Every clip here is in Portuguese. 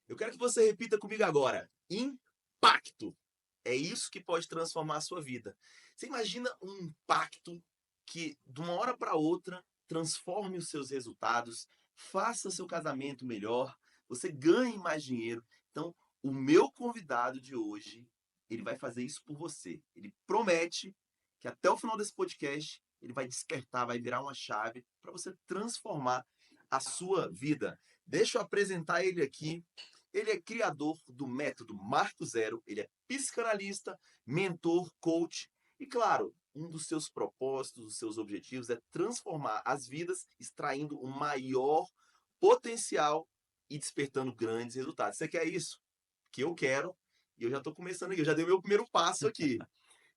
Eu quero que você repita comigo agora. Impacto. É isso que pode transformar a sua vida. Você imagina um impacto que, de uma hora para outra, transforme os seus resultados, faça seu casamento melhor, você ganhe mais dinheiro. Então, o meu convidado de hoje, ele vai fazer isso por você. Ele promete que até o final desse podcast, ele vai despertar, vai virar uma chave para você transformar a sua vida. Deixa eu apresentar ele aqui. Ele é criador do método Marco Zero, ele é psicanalista, mentor, coach e, claro, um dos seus propósitos, dos seus objetivos é transformar as vidas, extraindo o maior potencial e despertando grandes resultados. Você quer isso? Que eu quero, e eu já estou começando aqui, eu já dei o meu primeiro passo aqui.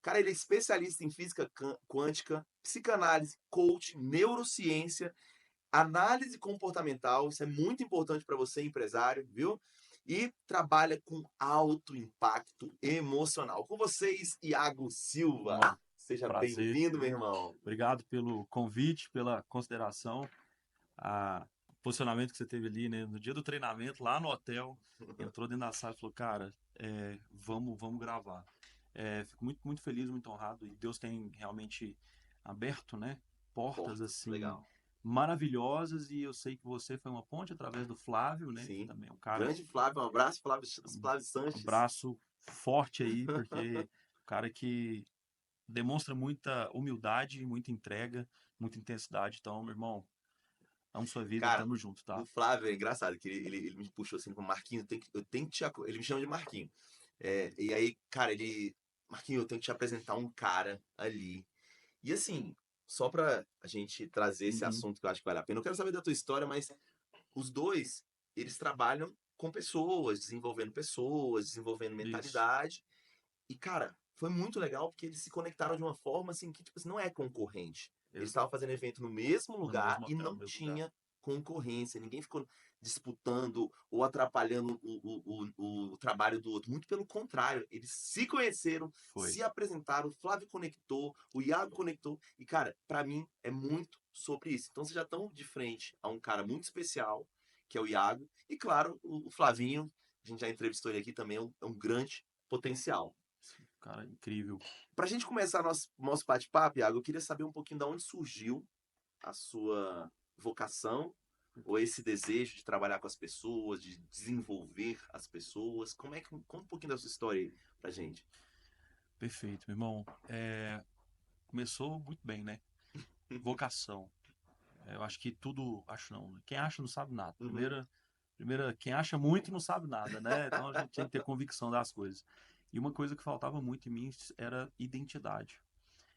Cara, ele é especialista em física quântica, psicanálise, coach, neurociência, análise comportamental, isso é muito importante para você, empresário, viu? E trabalha com alto impacto emocional. Com vocês, Iago Silva. Ó, Seja prazer. bem-vindo, meu irmão. Obrigado pelo convite, pela consideração, o posicionamento que você teve ali, né? No dia do treinamento, lá no hotel, entrou dentro da sala e falou, cara, vamos gravar. Fico muito feliz, muito honrado, e Deus tem realmente aberto, né? Portas, Portas, assim, legal. maravilhosas, e eu sei que você foi uma ponte através do Flávio, né? Que Sim. também é um cara, Grande Flávio, um abraço, Flávio, um Flávio Sanches. abraço forte aí, porque o cara que demonstra muita humildade, muita entrega, muita intensidade. Então, meu irmão, amo sua vida, Cara, tamo junto, o tá? Flávio é engraçado, que ele me puxou assim com o Marquinho, eu tenho que te, ele me chama de Marquinho. E aí, cara, Marquinho, eu tenho que te apresentar um cara ali. E assim, só pra a gente trazer esse Uhum. assunto que eu acho que vale a pena, eu quero saber da tua história, mas os dois, eles trabalham com pessoas, desenvolvendo Isso. mentalidade. E, cara, foi muito legal porque eles se conectaram de uma forma assim que, tipo assim, não é concorrente. Eles estavam Exato. fazendo evento no mesmo No lugar mesmo e hotel, no não mesmo lugar. tinha concorrência. Ninguém ficou disputando ou atrapalhando o trabalho do outro. Muito pelo contrário, eles se conheceram, Foi. se apresentaram, o Flávio conectou, o Iago conectou. E, cara, pra mim é muito sobre isso. Então vocês já estão de frente a um cara muito especial, que é o Iago. E, claro, o Flavinho, a gente já entrevistou ele aqui também, é um grande potencial. Cara, incrível. Para a gente começar nosso bate-papo, Iago, eu queria saber um pouquinho de onde surgiu a sua vocação ou esse desejo de trabalhar com as pessoas, de desenvolver as pessoas. Conta um pouquinho da sua história aí pra gente. Perfeito, meu irmão. Começou muito bem, né? Vocação. Eu acho que tudo. Acho não, né? Quem acha não sabe nada. Uhum. Quem acha muito não sabe nada, né? Então a gente tem que ter convicção das coisas. E uma coisa que faltava muito em mim era identidade.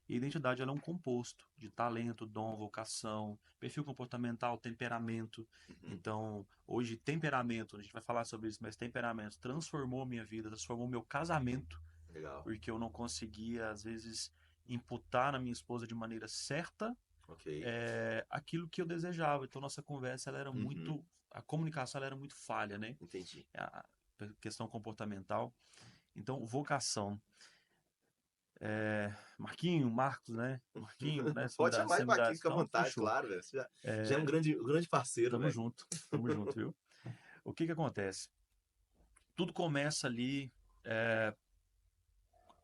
E a identidade ela é um composto de talento, dom, vocação, perfil comportamental, temperamento. Uhum. Então, hoje, temperamento, a gente vai falar sobre isso, mas temperamento transformou a minha vida, transformou meu casamento, Legal. porque eu não conseguia, às vezes, imputar na minha esposa de maneira certa Ok. aquilo que eu desejava. Então, nossa conversa ela era Uhum. muito. A comunicação ela era muito falha, né? Entendi. A questão comportamental. Então, vocação. Marcos, né? Marquinho, né? Pode chamar de Você me dá. Marquinhos, fica à Então, vontade, fechou. claro, velho. Você já é um grande parceiro, velho. Tamo junto, viu? O que que acontece? Tudo começa ali. é,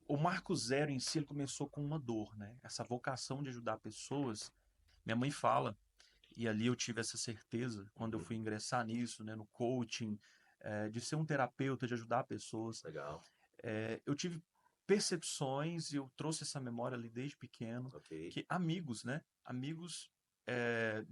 O Marco Zero em si ele começou com uma dor, né? Essa vocação de ajudar pessoas. Minha mãe fala, e ali eu tive essa certeza quando eu Uhum. fui ingressar nisso, né? No coaching, de ser um terapeuta, de ajudar pessoas. Legal. Eu tive percepções e eu trouxe essa memória ali desde pequeno, Ok. que amigos, né? Amigos é,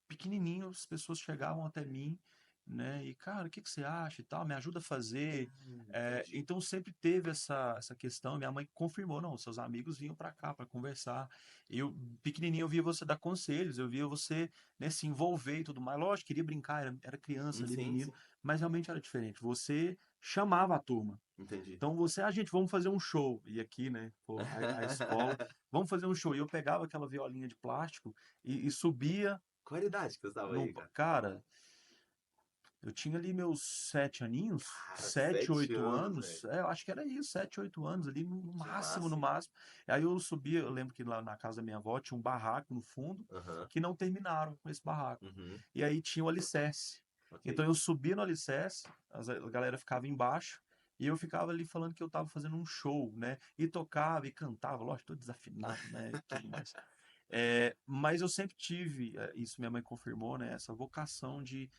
pequenininhos, pessoas chegavam até mim, né? E, cara, o que que você acha e tal? Me ajuda a fazer. Entendi. Então sempre teve essa questão. Minha mãe confirmou, não, seus amigos vinham para cá para conversar. Eu, pequenininho, eu via você dar conselhos, eu via você, né, se envolver e tudo mais. Lógico, queria brincar, era criança ali, Sim, menino, sim. mas realmente era diferente. Você chamava a turma. Entendi. Então gente, vamos fazer um show. E aqui, né, pô, a escola, vamos fazer um show. E eu pegava aquela violinha de plástico e subia Qual a idade que você estava no. aí, cara? Cara, eu tinha ali meus 7 aninhos, Cara, 7, 8 anos. velho. Eu acho que era isso, 7, 8 anos ali, no Que máximo, no massa, hein? máximo. Aí eu subia, eu lembro que lá na casa da minha avó tinha um barraco no fundo Aham. que não terminaram com esse barraco. Uhum. E aí tinha o alicerce. Ok. Então eu subia no alicerce, a galera ficava embaixo, e eu ficava ali falando que eu estava fazendo um show, né? E tocava e cantava, lógico, todo desafinado, né? E tudo mais. Mas eu sempre tive, isso minha mãe confirmou, né? Essa vocação de,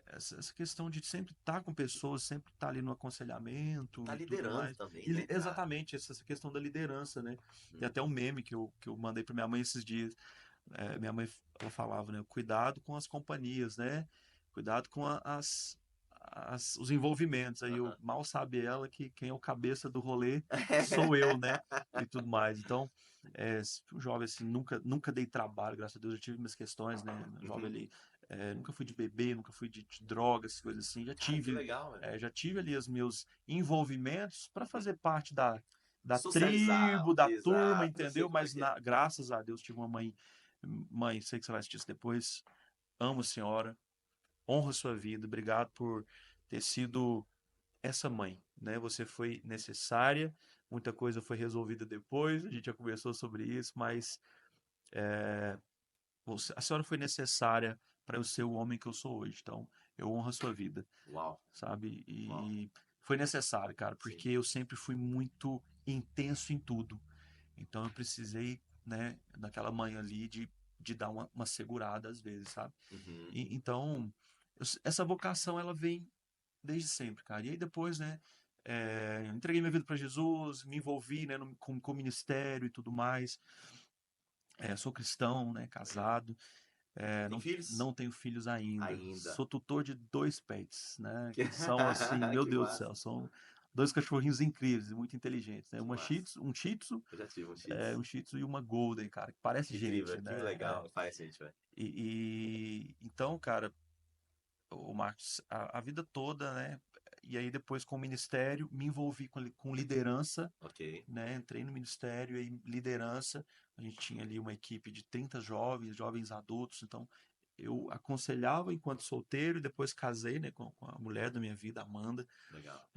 essa questão de sempre estar com pessoas, sempre estar ali no aconselhamento Tá e tudo liderando mais. também, E né, cara? exatamente, essa questão da liderança, né? Tem Hum. até um meme que eu mandei para minha mãe esses dias. Minha mãe, ela falava, né? Cuidado com as companhias, né? Cuidado com os envolvimentos. Aí eu Aham. mal sabe ela que quem é o cabeça do rolê sou eu, né? E tudo mais. Então, um jovem assim, nunca dei trabalho, graças a Deus, eu tive minhas questões, né? Jovem Uhum. ali, nunca fui de beber, nunca fui de drogas, coisas assim. Cara, que legal, velho. Já tive ali os meus envolvimentos para fazer parte da Socializar. tribo, da turma, Exato, eu sei entendeu? como é Mas que é. graças a Deus tive uma mãe. Mãe, sei que você vai assistir isso depois. Amo a senhora, honro a sua vida, obrigado por ter sido essa mãe, né? Você foi necessária, muita coisa foi resolvida depois, a gente já conversou sobre isso, mas a senhora foi necessária para eu ser o homem que eu sou hoje. Então, eu honro a sua vida, Uau, sabe? uau. E foi necessário, cara, Sim. porque eu sempre fui muito intenso em tudo. Então, eu precisei, né, naquela manhã ali, de dar uma segurada às vezes, sabe? Uhum. Então, essa vocação, ela vem desde sempre, cara. E aí depois, né, entreguei minha vida para Jesus, me envolvi, né, com o ministério e tudo mais. Sou cristão, né, Legal. casado. Tem filhos? Não tenho filhos ainda. Ainda. Sou tutor de dois pets, né, Que, que são assim, meu que Deus do massa. céu, são dois cachorrinhos incríveis e muito inteligentes, né? Que massa. Um Eu já tive um Cheetos. Um Shih Tzu e uma Golden, cara, que parece Incrível, gente, que né? legal. Faz, gente, velho. Então, cara, o Marcos, a vida toda, né? E aí depois com o ministério, me envolvi com liderança, Ok. né? Entrei no ministério e liderança. A gente tinha ali uma equipe de 30 jovens, jovens adultos. Então, eu aconselhava enquanto solteiro e depois casei, né, com a mulher da minha vida, Amanda. Legal.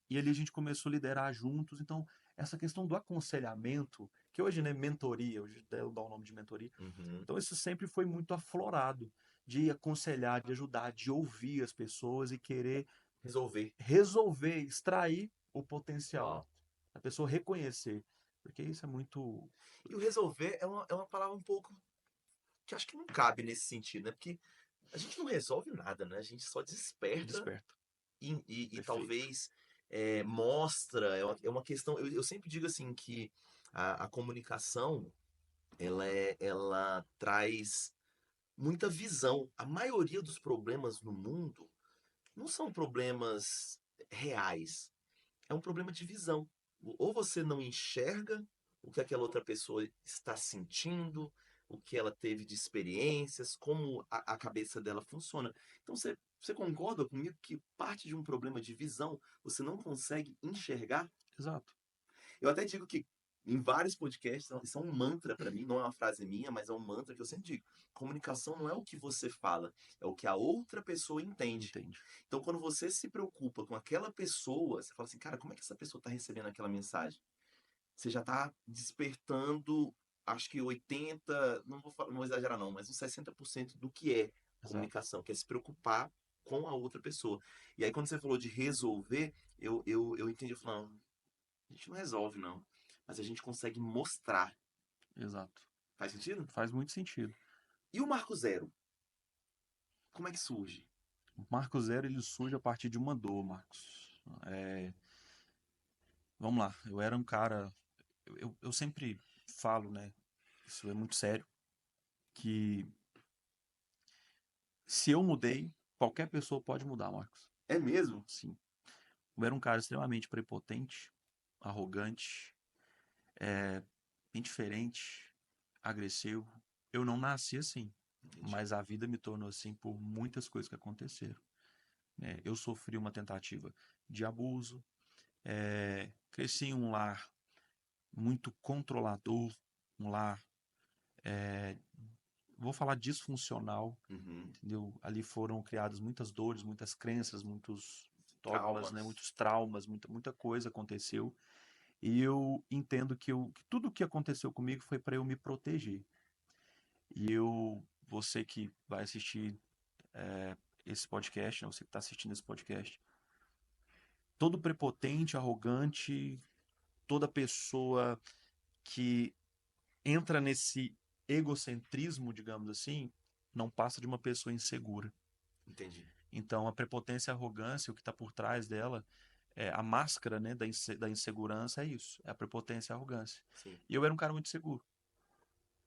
E ali a gente começou a liderar juntos. Então, essa questão do aconselhamento, que hoje, né, mentoria, hoje eu dou o nome de mentoria. Uhum. Então, isso sempre foi muito aflorado, de aconselhar, de ajudar, de ouvir as pessoas e querer Resolver. resolver, extrair o potencial. Uau. A pessoa reconhecer. Porque isso é muito E o resolver é uma palavra um pouco que acho que não cabe nesse sentido, né? Porque a gente não resolve nada, né? A gente só desperta desperto. e Perfeito. talvez mostra. É uma questão. Eu sempre digo assim que a comunicação ela traz muita visão. A maioria dos problemas no mundo não são problemas reais. É um problema de visão. Ou você não enxerga o que aquela outra pessoa está sentindo, o que ela teve de experiências, como a cabeça dela funciona. Então você concorda comigo que parte de um problema de visão você não consegue enxergar? Exato. Eu até digo que em vários podcasts, isso é um mantra para mim, não é uma frase minha, mas é um mantra que eu sempre digo. Comunicação não é o que você fala, é o que a outra pessoa entende. Entende. Então, quando você se preocupa com aquela pessoa, você fala assim, cara, como é que essa pessoa está recebendo aquela mensagem? Você já está despertando, acho que 80, não vou exagerar não, mas uns 60% do que é Exato. comunicação, que é se preocupar com a outra pessoa. E aí, quando você falou de resolver, eu entendi, eu falei, não, a gente não resolve, não. Mas a gente consegue mostrar. Exato. Faz sentido? Faz muito sentido. E o Marco Zero? Como é que surge? O Marco Zero, ele surge a partir de uma dor, Marcos. Vamos lá. Eu era um cara... Eu sempre falo, né? Isso é muito sério. Que se eu mudei, qualquer pessoa pode mudar, Marcos. É mesmo? Sim. Eu era um cara extremamente prepotente, arrogante, indiferente, agressivo. Eu não nasci assim, Entendi. mas a vida me tornou assim por muitas coisas que aconteceram, né? Eu sofri uma tentativa de abuso, cresci em um lar muito controlador, um lar, vou falar disfuncional, Uhum. entendeu? Ali foram criadas muitas dores, muitas crenças, muitos dogmas, né? Traumas. Muitos traumas, muita coisa aconteceu. E eu entendo que tudo o que aconteceu comigo foi para eu me proteger. E você que vai assistir esse podcast, né, você que está assistindo esse podcast, todo prepotente, arrogante, toda pessoa que entra nesse egocentrismo, digamos assim, não passa de uma pessoa insegura. Entendi. Então, a prepotência e a arrogância, o que está por trás dela, a máscara, né, da insegurança é isso, é a prepotência e a arrogância. Sim. E eu era um cara muito seguro.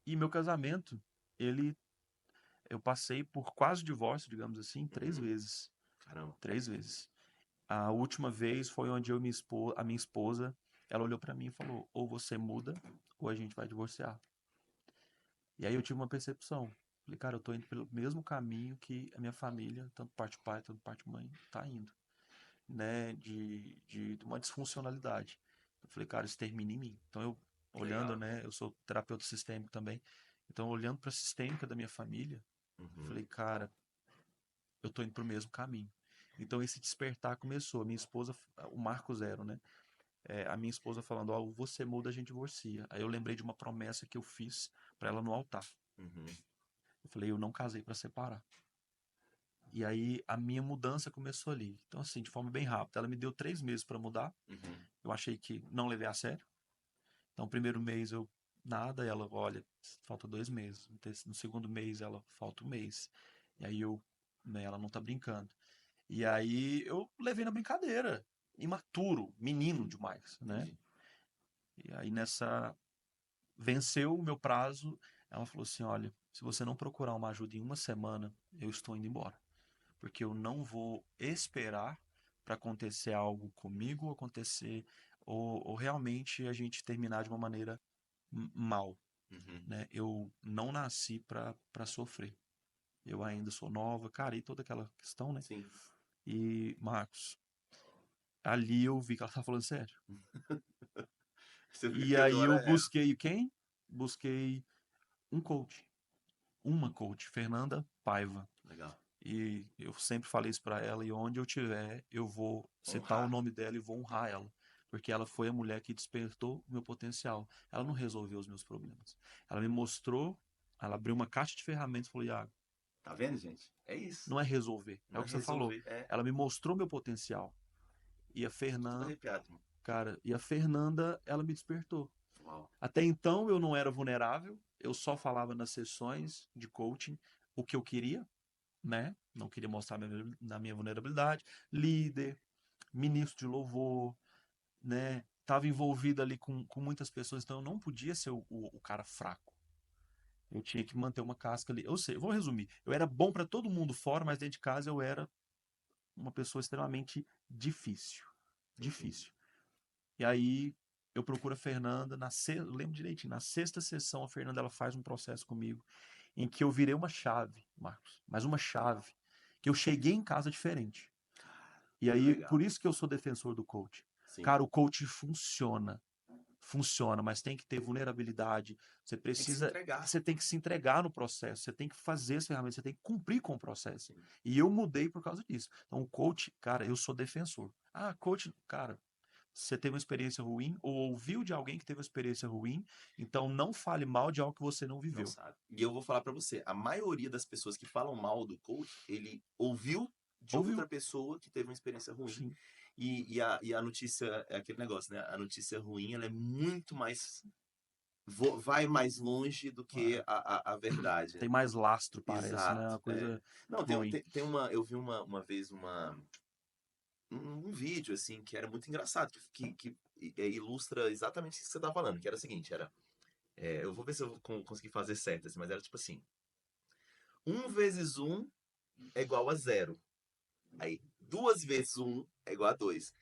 E meu casamento, ele, eu passei por quase divórcio, digamos assim, 3 vezes. Caramba. 3 vezes. A última vez foi onde a minha esposa, ela olhou para mim e falou: ou você muda, ou a gente vai divorciar. E aí eu tive uma percepção. Falei, cara, eu tô indo pelo mesmo caminho que a minha família, tanto parte pai, tanto parte mãe, tá indo, né? De uma disfuncionalidade. Eu falei, cara, isso termina em mim. Então eu, olhando, Legal. né? Eu sou terapeuta sistêmico também. Então, olhando para a sistêmica da minha família, eu Uhum. falei, cara, eu tô indo pro mesmo caminho. Então esse despertar começou. A minha esposa, o Marco Zero, né? A minha esposa falando, ó, você muda, a gente divorcia. Aí eu lembrei de uma promessa que eu fiz para ela no altar. Uhum. Eu falei, eu não casei para separar. E aí a minha mudança começou ali. Então, assim, de forma bem rápida. Ela me deu 3 meses para mudar. Uhum. Eu achei que não levei a sério. Então, o primeiro mês eu nada, ela, olha, falta 2 meses. No segundo mês ela falta um mês. E aí eu, né, ela não tá brincando. E aí eu levei na brincadeira. Imaturo, menino demais, né? Entendi. E aí nessa venceu o meu prazo. Ela falou assim: olha, se você não procurar uma ajuda em uma semana, eu estou indo embora. Porque eu não vou esperar para acontecer algo comigo, acontecer, ou realmente a gente terminar de uma maneira mal. Uhum. Né? Eu não nasci para sofrer. Eu ainda sou nova, cara, e toda aquela questão, né? Sim. E, Marcos, ali eu vi que ela tá falando sério. Você viu E que aí eu agora é. busquei quem? Busquei um coach. Uma coach, Fernanda Paiva. Legal. E eu sempre falei isso pra ela, e onde eu tiver, eu vou citar o Honrar. nome dela e vou honrar ela. Porque ela foi a mulher que despertou o meu potencial. Ela não resolveu os meus problemas. Ela me mostrou, ela abriu uma caixa de ferramentas e falou, Iago, Tá vendo, gente? É isso. não é resolver, é Não o é que você falou. resolver. É. Ela me mostrou meu potencial. E a Tô todo Fernanda, arrepiado, mano. cara, e a Fernanda, ela me despertou. Uau. Até então eu não era vulnerável, eu só falava nas sessões de coaching o que eu queria, né? Não queria mostrar na minha vulnerabilidade. Líder, ministro de louvor, né? Tava envolvido ali com muitas pessoas, então eu não podia ser o cara fraco. Eu tinha que manter uma casca ali. Eu sei, vou resumir. Eu era bom para todo mundo fora, mas dentro de casa eu era uma pessoa extremamente difícil. Entendi. Difícil. E aí eu procuro a Fernanda, eu lembro direitinho, na sexta sessão a Fernanda ela faz um processo comigo em que eu virei uma chave, Marcos, mas uma chave, que eu cheguei em casa diferente. E Que aí, por legal. isso que eu sou defensor do coach. Sim. Cara, o coach funciona, mas tem que ter vulnerabilidade. Tem que se entregar. Você tem que se entregar no processo, você tem que fazer as ferramentas, você tem que cumprir com o processo. Sim. E eu mudei por causa disso. Então, o coach, cara, eu sou defensor. Ah, coach, cara, você teve uma experiência ruim ou ouviu de alguém que teve uma experiência ruim, então não fale mal de algo que você não Não viveu. sabe. E eu vou falar pra você, a maioria das pessoas que falam mal do coach, ele ouviu de Ouviu? outra pessoa que teve uma experiência ruim. Sim. E a notícia é aquele negócio, né? A notícia ruim, ela é muito mais vai mais longe do que Ah, a verdade, tem né? mais lastro, parece, né? Exato. Uma É. coisa Não, ruim. tem uma. Eu vi uma vez um vídeo, assim, que era muito engraçado, que ilustra exatamente isso que você tá falando, que era o seguinte, eu vou ver se eu vou conseguir fazer certo, assim, mas era tipo assim, 1 vezes 1 é igual a 0. Aí, 2 vezes 1 é igual a 2.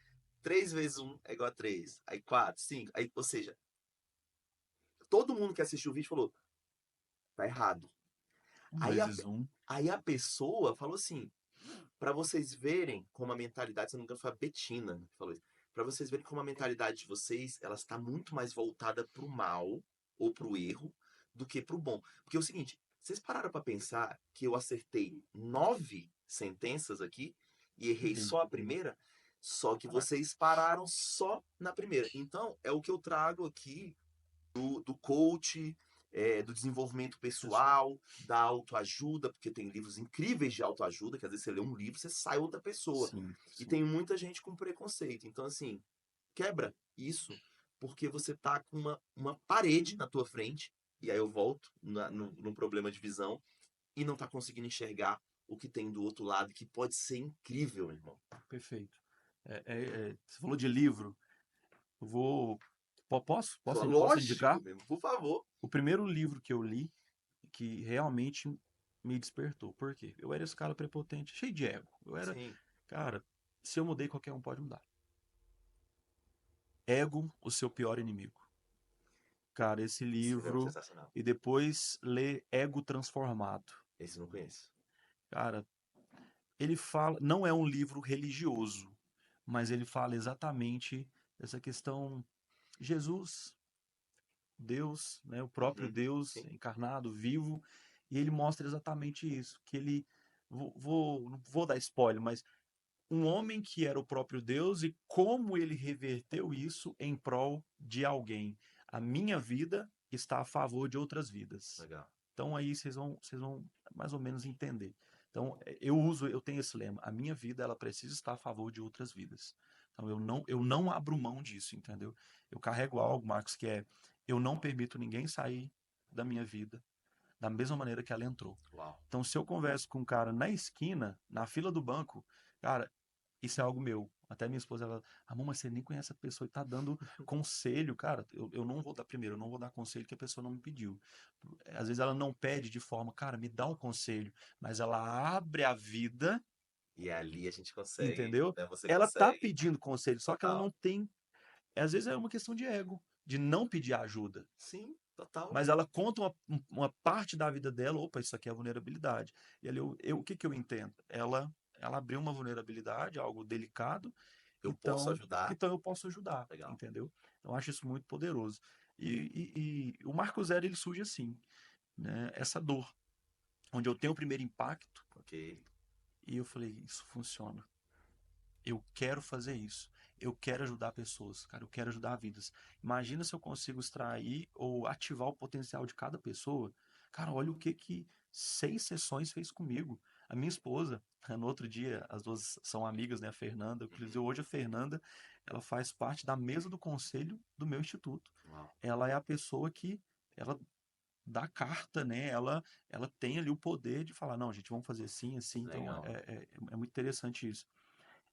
3 vezes 1 é igual a 3. Aí, 4, 5. Aí, ou seja, todo mundo que assistiu o vídeo falou, tá errado. Um Aí a, vezes um. aí a pessoa falou assim, para vocês verem como a mentalidade, se não me engano, foi a Betina que falou isso. Para vocês verem como a mentalidade de vocês, ela está muito mais voltada pro mal ou pro erro do que pro bom. Porque é o seguinte, vocês pararam para pensar que eu acertei 9 sentenças aqui e errei Sim. só a primeira? Só que Caraca. vocês pararam só na primeira. Então, é o que eu trago aqui do coach, do desenvolvimento pessoal, da autoajuda, porque tem livros incríveis de autoajuda, que às vezes você lê um livro, você sai outra pessoa. Sim, E sim. tem muita gente com preconceito. Então, assim, quebra isso, porque você tá com uma parede na tua frente, e aí eu volto no problema de visão, e não tá conseguindo enxergar o que tem do outro lado, que pode ser incrível, irmão. Perfeito. Você falou de livro. Eu vou. Posso Lógico, indicar? mesmo, por favor. O primeiro livro que eu li que realmente me despertou. Por quê? Eu era esse cara prepotente, cheio de ego. Eu era, Sim, cara, se eu mudei, qualquer um pode mudar. Ego, o seu pior inimigo. Cara, esse esse livro é livro. sensacional. E depois ler Ego Transformado. Esse eu não conheço. Cara, ele fala. Não é um livro religioso, mas ele fala exatamente essa questão. Jesus, Deus, né, o próprio Uhum, Deus sim. encarnado, vivo, e ele mostra exatamente isso, que ele, não vou dar spoiler, mas um homem que era o próprio Deus e como ele reverteu isso em prol de alguém. A minha vida está a favor de outras vidas. Legal. Então aí vocês vão mais ou menos entender. Então eu tenho esse lema, a minha vida ela precisa estar a favor de outras vidas. Então eu não abro mão disso, entendeu? Eu carrego algo, Marcos, que é eu não permito ninguém sair da minha vida da mesma maneira que ela entrou. Uau. Então se eu converso com um cara na esquina, na fila do banco, cara, isso é algo meu. Até minha esposa, ela, amor, mas você nem conhece a pessoa e tá dando conselho, cara. Eu não vou dar primeiro, eu não vou dar conselho que a pessoa não me pediu. Às vezes ela não pede de forma, cara, me dá um conselho, mas ela abre a vida, E ali a gente consegue, entendeu? né? Você Ela tá consegue. pedindo conselho, só que ela Total. não tem. Às vezes é uma questão de ego, de não pedir ajuda. Sim, total. Mas ela conta uma parte da vida dela, opa, isso aqui é vulnerabilidade. E ali o que que eu entendo? Ela abriu uma vulnerabilidade, algo delicado, Eu posso então, ajudar. então eu posso ajudar, Legal. entendeu? Então, eu acho isso muito poderoso. E o Marco Zero, ele surge assim, né? Essa dor, onde eu tenho o primeiro impacto, Ok. e eu falei, isso funciona. Eu quero fazer isso. Eu quero ajudar pessoas, cara, eu quero ajudar vidas. Imagina se eu consigo extrair ou ativar o potencial de cada pessoa. Cara, olha o que que 6 sessões fez comigo. A minha esposa, no outro dia, as duas são amigas, né, a Fernanda. Inclusive, Uhum. hoje a Fernanda, ela faz parte da mesa do conselho do meu instituto. Uau. Ela é a pessoa que ela dá carta, né? Ela tem ali o poder de falar, não, gente, vamos fazer assim, assim. Então, Legal. é muito interessante isso.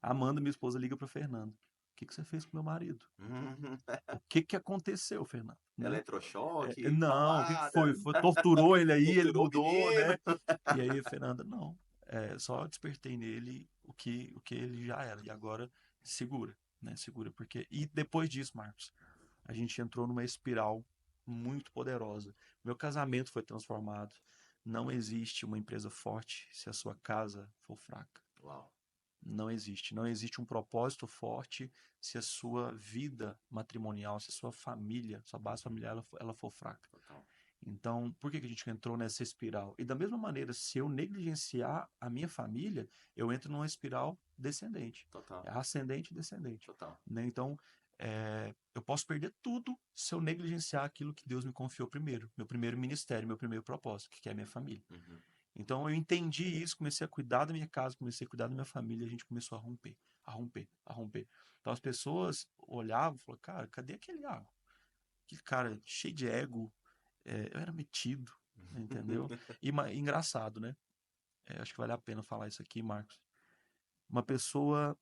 A Amanda, minha esposa, liga para Fernando. O que que você fez com meu marido? Uhum. O que que aconteceu, Fernando? Né? Eletrochoque, Não, o que que paulada, foi? Torturou ele aí, ele torturou o mudou, menino. né? E aí, Fernanda, não. Só despertei nele o que ele já era. E agora segura, né? Segura. Porque... E depois disso, Marcos, a gente entrou numa espiral muito poderosa. Meu casamento foi transformado. Não existe uma empresa forte se a sua casa for fraca. Uau. Não existe. Não existe um propósito forte se a sua vida matrimonial, se a sua família, sua base Uhum. familiar, ela for fraca. Total. Então, por que que a gente entrou nessa espiral? E da mesma maneira, se eu negligenciar a minha família, eu entro numa espiral descendente. Total. É ascendente e descendente. Total. Né? Então, eu posso perder tudo se eu negligenciar aquilo que Deus me confiou primeiro. Meu primeiro ministério, meu primeiro propósito, que é a minha família. Uhum. Então eu entendi isso, comecei a cuidar da minha casa, comecei a cuidar da minha família, a gente começou a romper, a romper, a romper. Então as pessoas olhavam e falavam, cara, cadê aquele cara cheio de ego? Eu era metido, entendeu? E engraçado, né? Acho que vale a pena falar isso aqui, Marcos. Uma pessoa,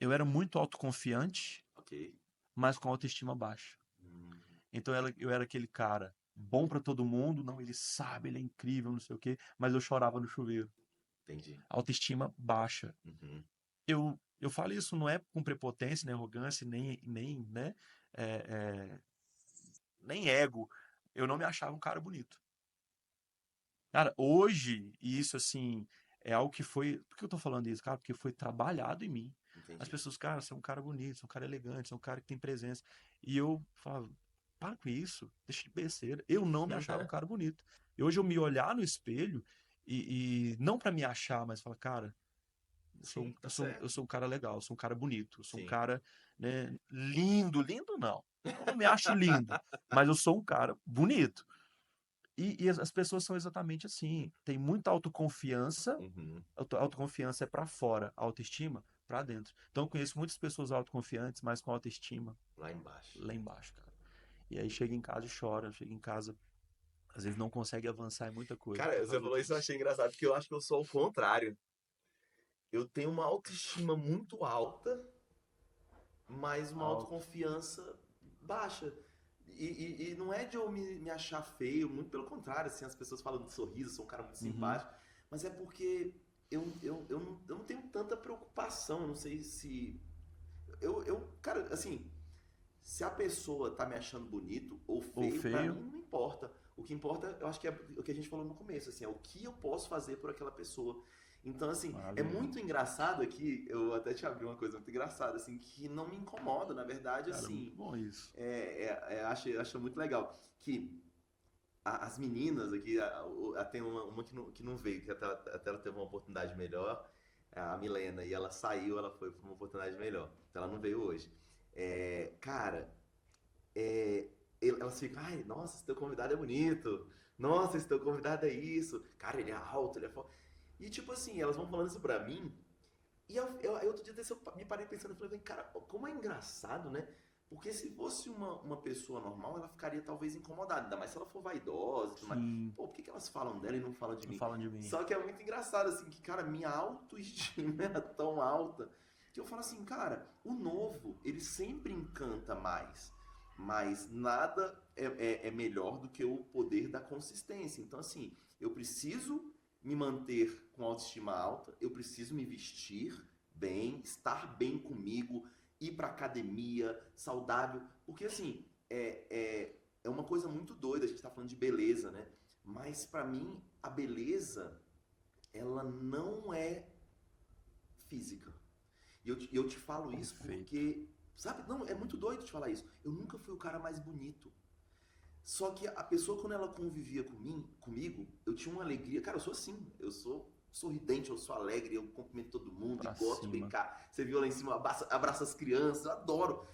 eu era muito autoconfiante, Ok. mas com autoestima baixa. Hum, Então eu era aquele cara bom pra todo mundo, não, ele sabe, ele é incrível, não sei o quê, mas eu chorava no chuveiro. entendi. Autoestima baixa. Uhum. Eu falo isso não é com prepotência, nem arrogância, nem, né, é, é, nem ego. Eu não me achava um cara bonito. Cara, hoje, e isso assim, é algo que foi. Por que eu tô falando isso, cara? Porque foi trabalhado em mim. As Entendi. pessoas, cara, você é um cara bonito, você é um cara elegante, você é um cara que tem presença. E eu falava, para com isso, deixa de besteira. Eu não me achava um cara bonito. E hoje eu me olhar no espelho e não para me achar, mas falar, cara, Sim, tá eu certo. sou um cara legal, eu sou um cara bonito, eu sou um Sim. cara, né, lindo, lindo não. Eu não me acho lindo, mas eu sou um cara bonito. E as pessoas são exatamente assim. Tem muita autoconfiança. Uhum. Autoconfiança é pra fora, autoestima pra dentro. Então eu conheço muitas pessoas autoconfiantes, mas com autoestima Lá embaixo. lá embaixo, cara. E aí chega em casa e chora, chega em casa, às vezes não consegue avançar em muita coisa Cara, por você causa falou isso, eu disso. achei engraçado, porque eu acho que eu sou o contrário. Eu tenho uma autoestima muito alta, mas uma Alto. autoconfiança baixa. E não é de eu me achar feio, muito pelo contrário, assim, as pessoas falam de sorriso, eu sou um cara muito Uhum. simpático, mas é porque eu não tenho tanta preocupação, eu não sei se. Cara, assim, se a pessoa tá me achando bonito ou Ou feio, pra feio, mim não importa. O que importa, eu acho que é o que a gente falou no começo, assim, é o que eu posso fazer por aquela pessoa. Então, assim, é maravilha. muito engraçado aqui, eu até te abri uma coisa muito engraçada, assim, que não me incomoda, na verdade, Cara, muito assim, bom isso. acho muito legal. Que as meninas aqui, tem uma que não veio, que até ela teve uma oportunidade melhor, a Milena, e ela saiu, ela foi para uma oportunidade melhor. Então ela não veio hoje. Cara, é, elas ficam, ai, nossa, esse teu convidado é bonito. Nossa, esse teu convidado é isso. Cara, ele é alto, ele é forte. E tipo assim, elas vão falando isso pra mim. E outro dia desse eu me parei pensando, eu falei, cara, como é engraçado, né? Porque se fosse uma pessoa normal, ela ficaria talvez incomodada, ainda mais se ela for vaidosa e tudo mais. Sim, Pô, por que elas falam dela e não falam de não mim? falam de mim. Só que é muito engraçado, assim, que, cara, minha autoestima é tão alta que eu falo assim, cara, o novo, ele sempre encanta mais. Mas nada é melhor do que o poder da consistência. Então, assim, eu preciso me manter com autoestima alta, eu preciso me vestir bem, estar bem comigo, ir pra academia, saudável, porque assim, é uma coisa muito doida, a gente tá falando de beleza, né? Mas pra mim, a beleza, ela não é física. E eu te falo isso Perfeito. porque, sabe, não, é muito doido te falar isso. Eu nunca fui o cara mais bonito. Só que a pessoa, quando ela convivia comigo, eu tinha uma alegria. Cara, eu sou assim. Eu sou sorridente, eu sou alegre, eu cumprimento todo mundo e Pra gosto de cima. brincar. Você viu lá em cima, abraça as crianças, eu adoro.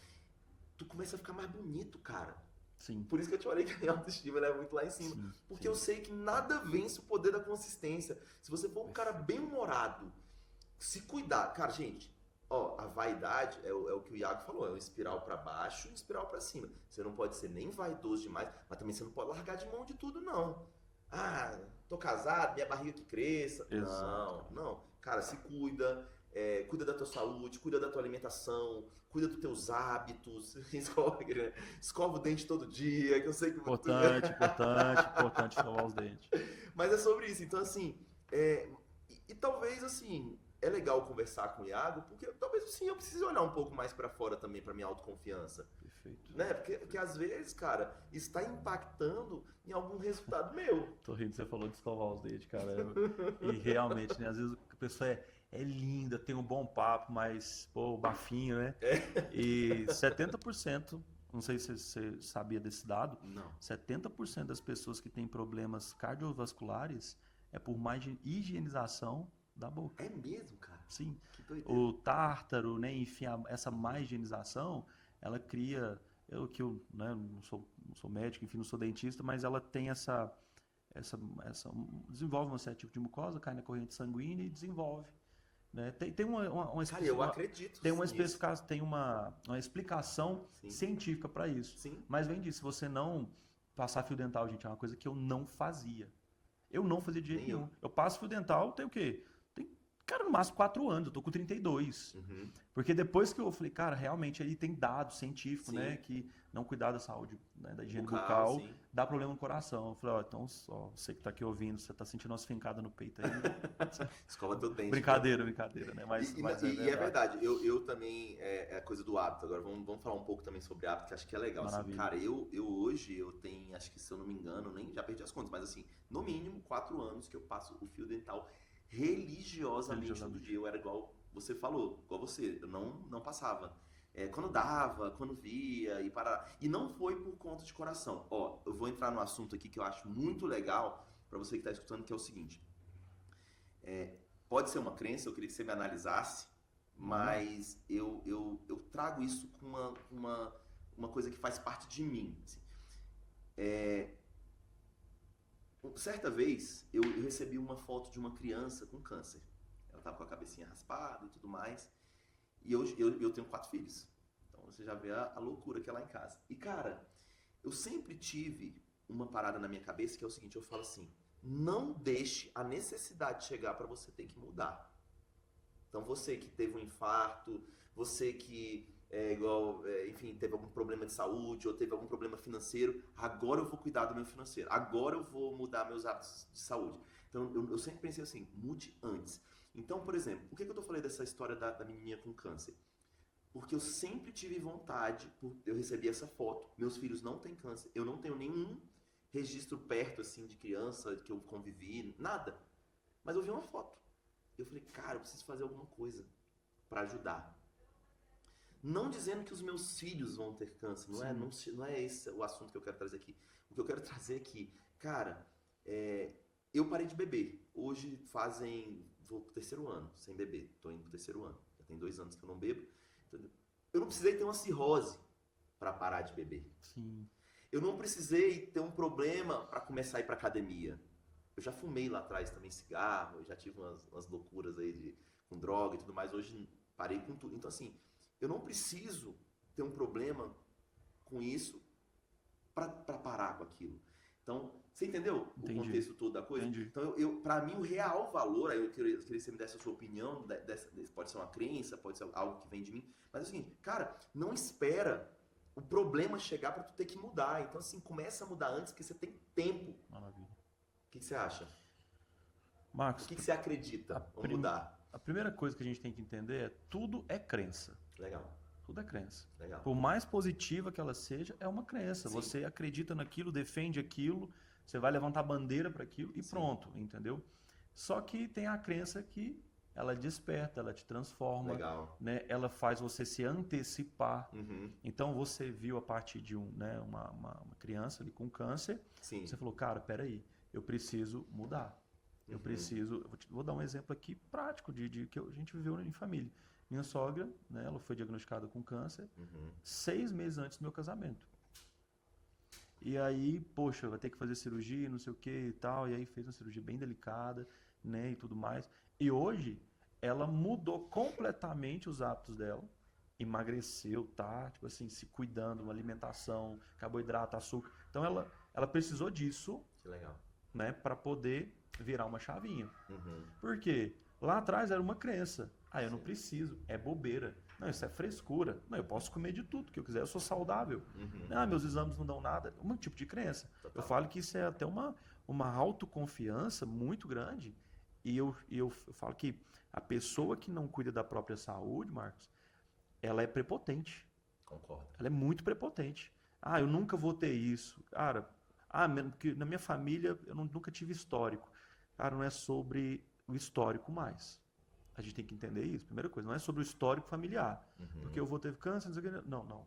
Tu começa a ficar mais bonito, cara. Sim, Por isso que eu te falei que a minha autoestima ela é muito lá em cima. sim, Porque eu sim. sei que nada vence o poder da consistência. Se você for um cara Perfeito. bem humorado, se cuidar. Cara, gente, ó, a vaidade é o que o Iago falou, é um espiral pra baixo e um espiral pra cima. Você não pode ser nem vaidoso demais, mas também você não pode largar de mão de tudo, não. Ah, tô casado, minha barriga que cresça. Exato, Não, cara. não. Cara, se cuida, cuida da tua saúde, cuida da tua alimentação, cuida dos teus hábitos, escova o dente todo dia, que eu sei que. Importante, importante, importante escovar os dentes. Mas é sobre isso. Então, assim, e talvez, assim, é legal conversar com o Iago, porque talvez, assim, eu precise olhar um pouco mais pra fora também, pra minha autoconfiança. Perfeito. Né? Porque às vezes, cara, está impactando em algum resultado meu. Tô rindo, você falou de escovar os dentes, cara. E realmente, né? Às vezes a pessoa é linda, tem um bom papo, mas, pô, bafinho, né? E 70%, não sei se você sabia desse dado, Não. 70% das pessoas que têm problemas cardiovasculares é por má higienização da boca. É mesmo, cara? Sim, Que doideira. o tártaro, né, enfim, essa má higienização, ela cria, eu né, não sou médico, enfim, não sou dentista, mas ela tem essa, desenvolve um certo tipo de mucosa, cai na corrente sanguínea e desenvolve, né? Tem Cara, eu acredito tem uma nisso. especificação, tem uma explicação Sim, científica para isso. sim. Mas vem disso, se você não passar fio dental, gente, é uma coisa que eu não fazia. Eu não fazia de jeito Nem eu. nenhum. Eu passo fio dental, tem o quê? Tem, cara, no máximo 4 anos, eu tô com 32. Uhum. Porque depois que eu falei, cara, realmente aí tem dado científico, né, Sim. que não cuidar da saúde, né, da higiene Bucal, bucal, sim. dá problema no coração. Eu falei, ó, então, ó, você que tá aqui ouvindo, você tá sentindo umas fincadas no peito aí. Escova teu dente, viu? Brincadeira, brincadeira, né? Mas é E é verdade. verdade, eu também, é a coisa do hábito. Agora vamos falar um pouco também sobre hábito, que acho que é legal. Assim, Maravilha. cara, eu hoje, eu tenho, acho que se eu não me engano, nem já perdi as contas, mas assim, no mínimo 4 anos que eu passo o fio dental religiosamente todo Religiosamente. dia. Eu era igual você falou, igual você, eu não passava. Quando dava, quando via e parar. E não foi por conta de coração. Ó, eu vou entrar no assunto aqui que eu acho muito legal pra você que tá escutando, que é o seguinte. pode ser uma crença, eu queria que você me analisasse, mas eu trago isso com uma coisa que faz parte de mim. Assim. Certa vez, eu recebi uma foto de uma criança com câncer. Ela estava com a cabecinha raspada e tudo mais. E eu tenho 4 filhos. Então você já vê a loucura que é lá em casa. E cara, eu sempre tive uma parada na minha cabeça que é o seguinte, eu falo assim, não deixe a necessidade chegar para você ter que mudar. Então você que teve um infarto, você que enfim, teve algum problema de saúde ou teve algum problema financeiro, agora eu vou cuidar do meu financeiro, agora eu vou mudar meus hábitos de saúde. Então eu sempre pensei assim, mude antes. Então, por exemplo, por que eu falei dessa história da menininha com câncer? Porque eu sempre tive vontade, eu recebi essa foto, meus filhos não têm câncer, eu não tenho nenhum registro perto assim de criança que eu convivi, nada. Mas eu vi uma foto. Eu falei, cara, eu preciso fazer alguma coisa para ajudar. Não dizendo que os meus filhos vão ter câncer, não é esse o assunto que eu quero trazer aqui. O que eu quero trazer é que, cara, eu parei de beber. Hoje vou pro 3º ano sem beber. Tô indo pro 3º ano. Já tem 2 anos que eu não bebo. Eu não precisei ter uma cirrose para parar de beber. Sim. Eu não precisei ter um problema para começar a ir pra academia. Eu já fumei lá atrás também cigarro, eu já tive umas loucuras aí com droga e tudo mais. Hoje parei com tudo. Então assim, eu não preciso ter um problema com isso para parar com aquilo. Então, você entendeu Entendi. o contexto todo da coisa? Entendi. Então, para mim, o real valor, aí eu queria que você me desse a sua opinião, pode ser uma crença, pode ser algo que vem de mim, mas é o seguinte, cara, não espera o problema chegar para tu ter que mudar. Então, assim, começa a mudar antes, porque você tem tempo. Maravilha. O que você acha? Marcos, O que você acredita? Vamos mudar. A primeira coisa que a gente tem que entender é tudo é crença. Legal. Tudo é crença. Legal. Por mais positiva que ela seja, é uma crença. Sim. Você acredita naquilo, defende aquilo, você vai levantar bandeira para aquilo e Sim. Pronto, entendeu? Só que tem a crença que ela desperta, ela te transforma, Legal. Né? Ela faz você se antecipar. Uhum. Então você viu a partir de uma criança ali com câncer, Sim. Você falou, cara, peraí, eu preciso mudar. Eu preciso. Vou dar um exemplo aqui prático de que a gente viveu em família. Minha sogra, né, ela foi diagnosticada com câncer 6 meses antes do meu casamento. E aí, poxa, vai ter que fazer cirurgia, não sei o que e tal. E aí fez uma cirurgia bem delicada, né, e tudo mais. E hoje, ela mudou completamente os hábitos dela. Emagreceu, tá? Tipo assim, se cuidando, uma alimentação, carboidrato, açúcar. Então ela precisou disso. Que legal. Né, para poder virar uma chavinha. Por quê? Lá atrás era uma crença. Ah, eu não preciso, é bobeira. Não, isso é frescura. Não, eu posso comer de tudo que eu quiser, eu sou saudável. Ah, meus exames não dão nada. Um tipo de crença. Total. Eu falo que isso é até uma autoconfiança muito grande. E eu falo que a pessoa que não cuida da própria saúde, Marcos, ela é prepotente. Concordo. Ela é muito prepotente. Ah, eu nunca vou ter isso. Cara, porque na minha família eu nunca tive histórico. Cara, não é sobre o histórico mais. A gente tem que entender isso. Primeira coisa, não é sobre o histórico familiar. Porque eu vou ter câncer, não sei o que. Não.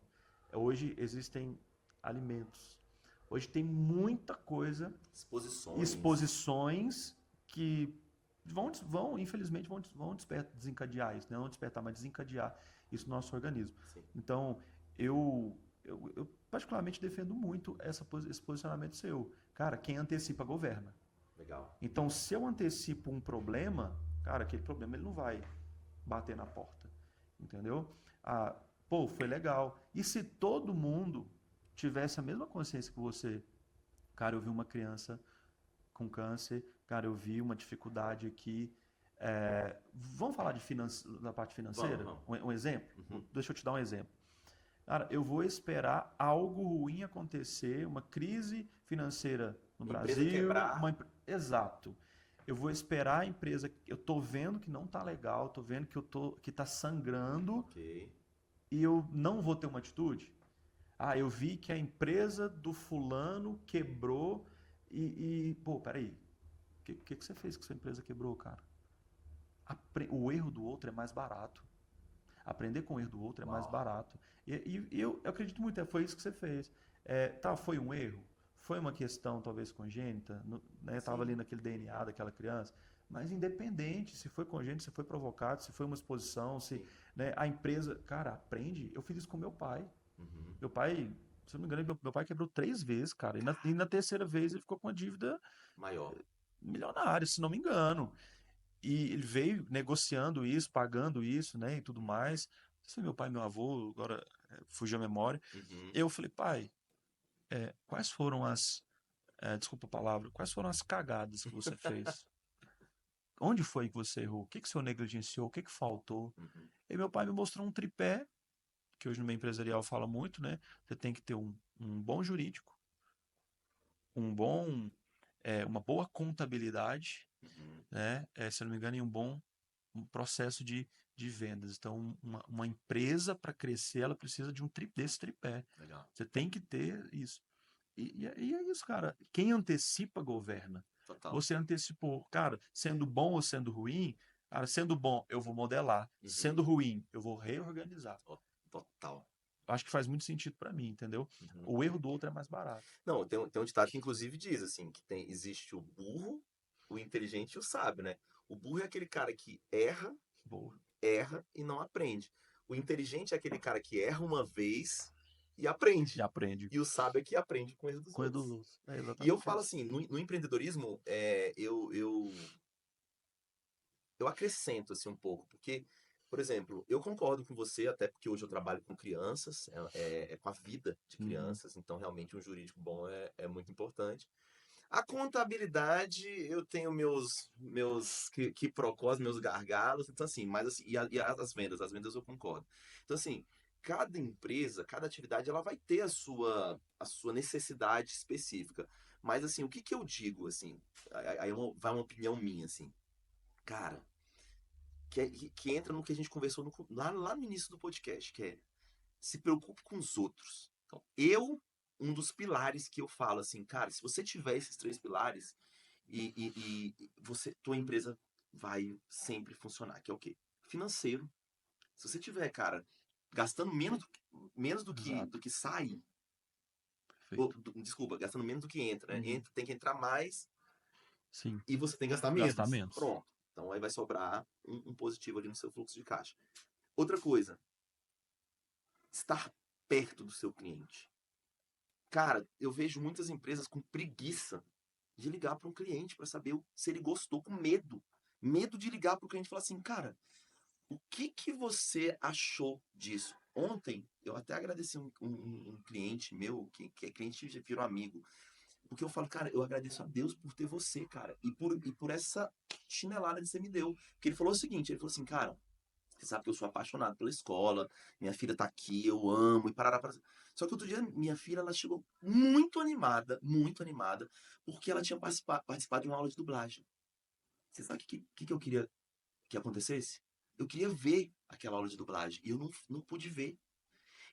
Hoje existem alimentos. Hoje tem muita coisa. Exposições que infelizmente, vão desencadear isso. Né? Não despertar, mas desencadear isso no nosso organismo. Sim. Então, eu particularmente defendo muito esse posicionamento seu. Cara, quem antecipa governa. Legal. Então, se eu antecipo um problema, cara, aquele problema ele não vai bater na porta. Entendeu? Foi legal. E se todo mundo tivesse a mesma consciência que você? Cara, eu vi uma criança com câncer, cara, eu vi uma dificuldade aqui. Vamos falar da parte financeira? Vamos. Um exemplo? Deixa eu te dar um exemplo. Cara, eu vou esperar algo ruim acontecer, uma crise financeira no Brasil. Quebrar. Exato. Eu vou esperar a empresa. Eu tô vendo que não tá legal, tô vendo que tá sangrando. Okay. E eu não vou ter uma atitude. Eu vi que a empresa do fulano quebrou peraí. O que você fez que sua empresa quebrou, cara? O erro do outro é mais barato. Aprender com o erro do outro é mais barato. E eu acredito muito, foi isso que você fez. Foi um erro? Foi uma questão talvez congênita? Né? Estava ali naquele DNA daquela criança? Mas independente, se foi congênito, se foi provocado, se foi uma exposição, se, Sim. né, a empresa, cara, aprende. Eu fiz isso com meu pai. Uhum. Meu pai, se eu não me engano, meu pai quebrou 3 vezes, cara. E na terceira vez ele ficou com uma dívida Maior. milionária, se não me engano. E ele veio negociando isso, pagando isso, né, e tudo mais. Esse é meu pai, meu avô, agora fugiu a memória. Uhum. Eu falei, pai, quais foram desculpa a palavra, quais foram as cagadas que você fez? Onde foi que você errou? O que que o senhor negligenciou? O que que faltou? Uhum. E meu pai me mostrou um tripé, que hoje no meio empresarial fala muito, né? Você tem que ter um bom jurídico, um bom, uma boa contabilidade, Uhum. né? Se eu não me engano, e um processo de vendas. Então, uma empresa para crescer, ela precisa de desse tripé. Legal. Você tem que ter isso. E é isso, cara. Quem antecipa, governa. Total. Você antecipou. Cara, sendo bom ou sendo ruim, cara, sendo bom, eu vou modelar. Uhum. Sendo ruim, eu vou reorganizar. Total. Acho que faz muito sentido para mim, entendeu? Uhum. O erro do outro é mais barato. Não, tem um ditado que inclusive diz assim, que existe o burro, o inteligente e o sábio, né? O burro é aquele cara que Boa. erra e não aprende. O inteligente é aquele cara que erra uma vez e E aprende. aprende E o sábio é que aprende com o erro dos com o erro dos outros. outros. É E eu exatamente falo isso. assim, no empreendedorismo, eu acrescento assim um pouco, porque, por exemplo, eu concordo com você, até porque hoje eu trabalho com crianças, é com a vida de Uhum. crianças, então realmente um jurídico bom é muito importante. A contabilidade, eu tenho meus quiprocós, meus gargalos, então assim, mas assim, as vendas eu concordo. Então assim, cada empresa, cada atividade, ela vai ter a sua necessidade específica. Mas assim, o que que eu digo, assim, aí vai uma opinião minha, assim, cara, que entra no que a gente conversou lá no início do podcast, que é se preocupe com os outros. Então, um dos pilares que eu falo assim, cara, se você tiver esses 3 pilares, tua empresa vai sempre funcionar, que é o quê? Financeiro. Se você tiver, cara, gastando menos do que, Exato. do que sai, Perfeito. desculpa, gastando menos do que entra, né? Uhum. Tem que entrar mais Sim. e você tem que gastar Gastar menos. menos. Pronto. Então aí vai sobrar um positivo ali no seu fluxo de caixa. Outra coisa, estar perto do seu cliente. Cara, eu vejo muitas empresas com preguiça de ligar para um cliente para saber se ele gostou, com medo. Medo de ligar para o cliente e falar assim, cara, o que que você achou disso? Ontem, eu até agradeci um cliente meu, que é cliente que virou amigo, porque eu falo, cara, eu agradeço a Deus por ter você, cara, e por essa chinelada que você me deu. Porque ele falou o seguinte, ele falou assim, cara, você sabe que eu sou apaixonado pela escola, minha filha tá aqui, eu amo, e parará. Só que outro dia, minha filha, ela chegou muito animada, porque ela tinha participado de uma aula de dublagem. Você sabe o que eu queria que acontecesse? Eu queria ver aquela aula de dublagem, e eu não pude ver.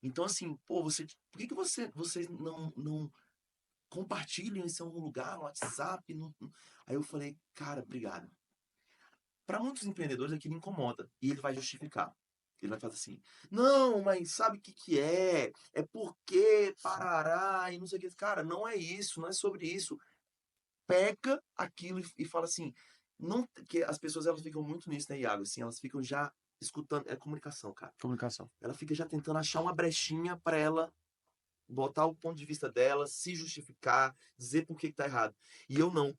Então, assim, pô, por que vocês não compartilham isso em algum lugar, no WhatsApp? Aí eu falei, cara, obrigado. Para muitos empreendedores aquilo incomoda e ele vai justificar. Ele vai fazer assim: não, mas sabe o que que é? É porque parará e não sei o que. Cara, não é isso, não é sobre isso. Pega aquilo e fala assim: não, que as pessoas elas ficam muito nisso, né, Iago? Assim, elas ficam já escutando. É comunicação, cara. Comunicação. Ela fica já tentando achar uma brechinha para ela botar o ponto de vista dela, se justificar, dizer por que que tá errado. E eu não.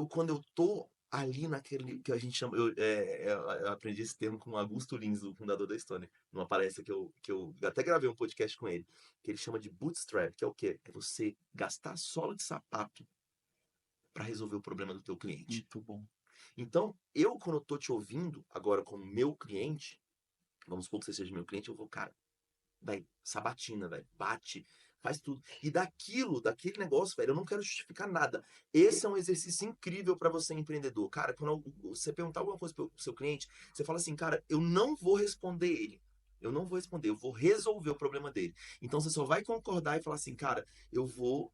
Quando eu tô ali naquele que a gente chama, eu aprendi esse termo com o Augusto Lins, o fundador da Stone, numa palestra que eu até gravei um podcast com ele, que ele chama de bootstrap, que é o quê? É você gastar sola de sapato para resolver o problema do teu cliente. Muito bom. Então, quando eu tô te ouvindo, agora como meu cliente, vamos supor que você seja meu cliente, eu vou, cara, velho, sabatina, velho, bate, faz tudo. E daquele negócio, velho, eu não quero justificar nada. Esse é um exercício incrível para você empreendedor. Cara, quando você perguntar alguma coisa pro seu cliente, você fala assim, cara, eu não vou responder ele. Eu não vou responder, eu vou resolver o problema dele. Então você só vai concordar e falar assim, cara, eu vou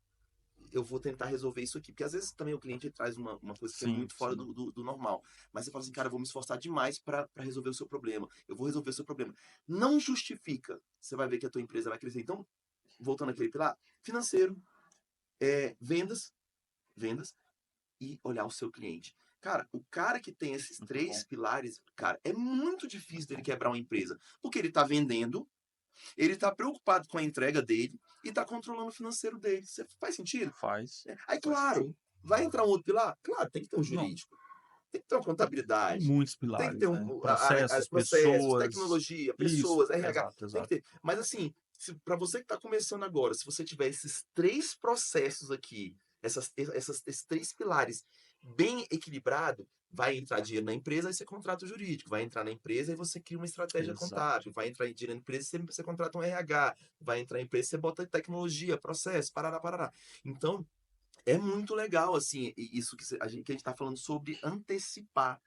tentar resolver isso aqui. Porque às vezes também o cliente traz uma coisa que é Sim, muito fora sim. do normal. Mas você fala assim, cara, eu vou me esforçar demais para resolver o seu problema. Eu vou resolver o seu problema. Não justifica. Você vai ver que a tua empresa vai crescer. Então, voltando àquele pilar, financeiro, vendas e olhar o seu cliente. Cara, o cara que tem esses Muito bom. 3 pilares, cara, é muito difícil dele quebrar uma empresa, porque ele tá vendendo, ele tá preocupado com a entrega dele e tá controlando o financeiro dele. Você faz sentido? Faz. Aí, Faz claro, sim. vai entrar um outro pilar? Claro, tem que ter um Não, jurídico, tem que ter uma tem contabilidade, muitos tem que ter pilares, né? as Processos, processos, pessoas. tecnologia, Isso, pessoas, RH, exato, tem que exato. ter. Mas assim, para você que está começando agora, se você tiver esses 3 processos aqui, esses 3 pilares bem equilibrado, vai entrar dinheiro na empresa, aí você contrata o jurídico, vai entrar na empresa e você cria uma estratégia Exato. contábil, vai entrar dinheiro na empresa e você contrata um RH, vai entrar na empresa e você bota tecnologia, processo, parará, parará. Então, é muito legal, assim, isso que a gente está falando sobre antecipar.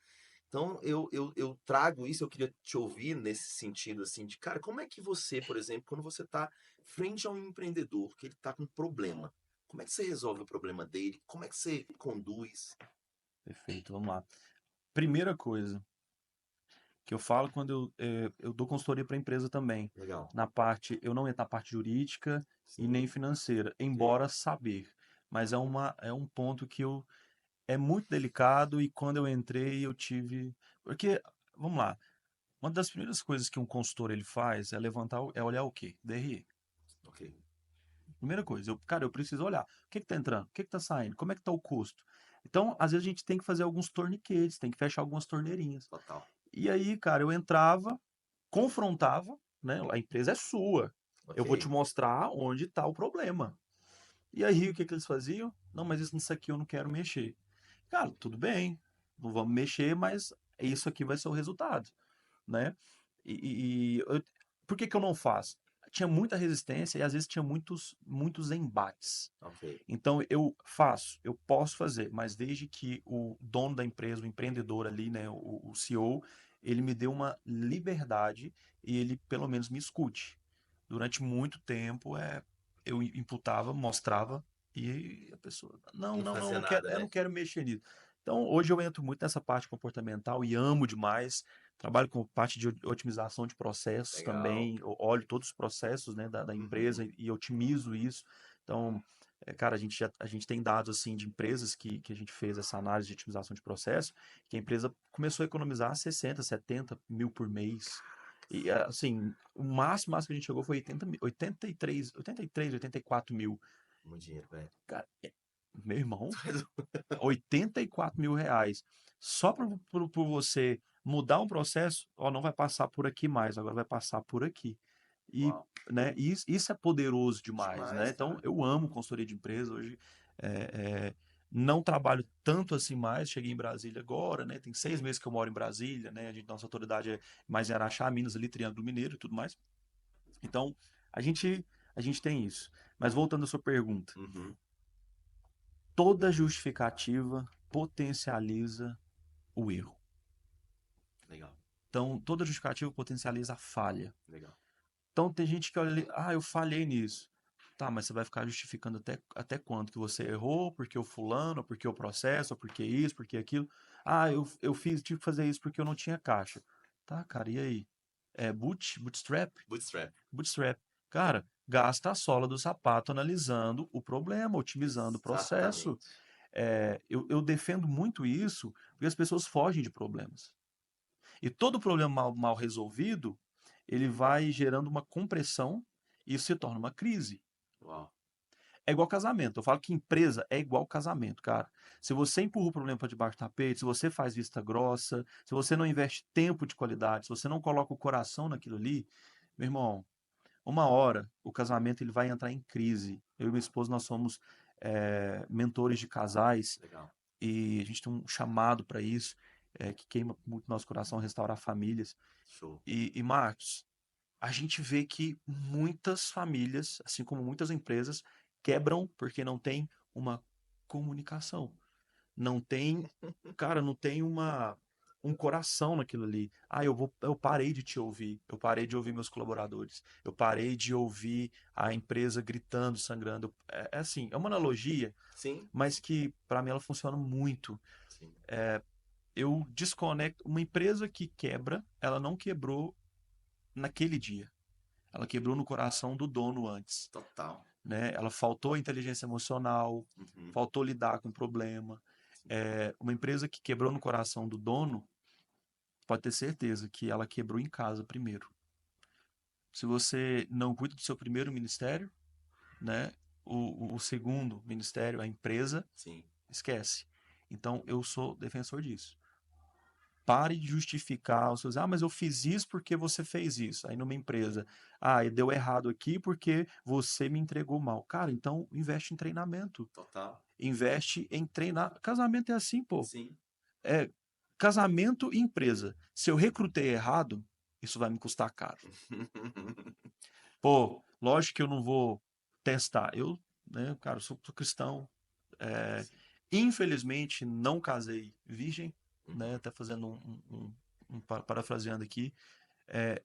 Então, eu trago isso, eu queria te ouvir nesse sentido, assim, de, cara, como é que você, por exemplo, quando você está frente a um empreendedor, que ele está com um problema, como é que você resolve o problema dele? Como é que você conduz? Perfeito, vamos lá. Primeira coisa que eu falo quando eu dou consultoria para empresa também. Legal. Na parte, eu não entro na parte jurídica e nem Sim, financeira, ok. embora saber. Mas é um ponto que é muito delicado e quando eu entrei eu tive. Porque, vamos lá, uma das primeiras coisas que um consultor ele faz é levantar, é olhar o quê? DRE. Ok. Primeira coisa, cara, eu preciso olhar. O que que tá entrando? O que que tá saindo? Como é que tá o custo? Então, às vezes a gente tem que fazer alguns torniquetes, tem que fechar algumas torneirinhas. Total. E aí, cara, eu entrava, confrontava, né? A empresa é sua. Eu vou te Ok. mostrar onde está o problema. E aí, o que que eles faziam? Não, mas isso aqui eu não quero mexer. Cara, tudo bem, não vamos mexer, mas isso aqui vai ser o resultado, né? Por que que eu não faço? Tinha muita resistência e às vezes tinha muitos embates. Ok. Então eu faço, eu posso fazer, mas desde que o dono da empresa, o empreendedor ali, né, o CEO, ele me deu uma liberdade e ele pelo menos me escute. Durante muito tempo eu imputava, mostrava e a pessoa, Não fazia não quero, nada, eu não né? quero mexer nisso. Então hoje eu entro muito nessa parte comportamental e amo demais. Trabalho com parte de otimização de processos Legal. também, eu olho todos os processos, né, da empresa Uhum. e otimizo isso. Então, cara, a gente tem dados assim de empresas que a gente fez essa análise de otimização de processo, que a empresa começou a economizar 60, 70 mil por mês. E assim, máximo que a gente chegou foi 83, 84 mil. Muito dinheiro, velho. Cara, meu irmão, 84 mil reais. Só por você mudar um processo, ó, não vai passar por aqui mais, agora vai passar por aqui. E, Uau. né, isso é poderoso demais, né? Demais, Então, cara. eu amo consultoria de empresa hoje. Não trabalho tanto assim mais. Cheguei em Brasília agora, né? Tem 6 meses que eu moro em Brasília, né? Nossa autoridade é mais em Araxá, Minas, ali, Triângulo Mineiro e tudo mais. Então, a gente tem isso. Mas voltando à sua pergunta, Uhum. toda justificativa potencializa o erro. Legal. Então, toda justificativa potencializa a falha. Legal. Então, tem gente que olha ali, eu falhei nisso. Tá, mas você vai ficar justificando até quando que você errou, porque o fulano, porque o processo, porque isso, porque aquilo. Eu tive que fazer isso porque eu não tinha caixa. Tá, cara, e aí? Bootstrap? Bootstrap. Bootstrap. Cara, gasta a sola do sapato analisando o problema, otimizando o processo. Exatamente. Eu defendo muito isso porque as pessoas fogem de problemas. E todo problema mal resolvido, ele vai gerando uma compressão e isso se torna uma crise. Uau. É igual casamento. Eu falo que empresa é igual casamento, cara. Se você empurra o problema para debaixo do tapete, se você faz vista grossa, se você não investe tempo de qualidade, se você não coloca o coração naquilo ali, meu irmão, uma hora o casamento ele vai entrar em crise. Eu e minha esposa, nós somos mentores de casais Legal. e a gente tem um chamado para isso, que queima muito nosso coração, restaurar famílias. Show. E Marcos, a gente vê que muitas famílias, assim como muitas empresas, quebram porque não tem uma comunicação. Não tem, cara, não tem um coração naquilo ali. Eu parei de te ouvir, eu parei de ouvir meus colaboradores, eu parei de ouvir a empresa gritando, sangrando. É assim, é uma analogia, Sim. mas que para mim ela funciona muito. Sim. Eu desconecto uma empresa que quebra, ela não quebrou naquele dia. Ela quebrou no coração do dono antes, Total. né? Ela faltou a inteligência emocional, Uhum. faltou lidar com o problema. Uma empresa que quebrou no coração do dono, pode ter certeza que ela quebrou em casa primeiro. Se você não cuida do seu primeiro ministério, né, o segundo ministério, a empresa, Sim. esquece. Então, eu sou defensor disso. Pare de justificar os seus, mas eu fiz isso porque você fez isso. Aí numa empresa, deu errado aqui porque você me entregou mal. Cara, então investe em treinamento. Total. Investe em treinar. Casamento é assim, pô. Sim. Casamento e empresa. Se eu recrutei errado, isso vai me custar caro. Pô, lógico que eu não vou testar. Eu, né, cara, sou cristão. Infelizmente, não casei virgem, né? Até fazendo parafraseando aqui.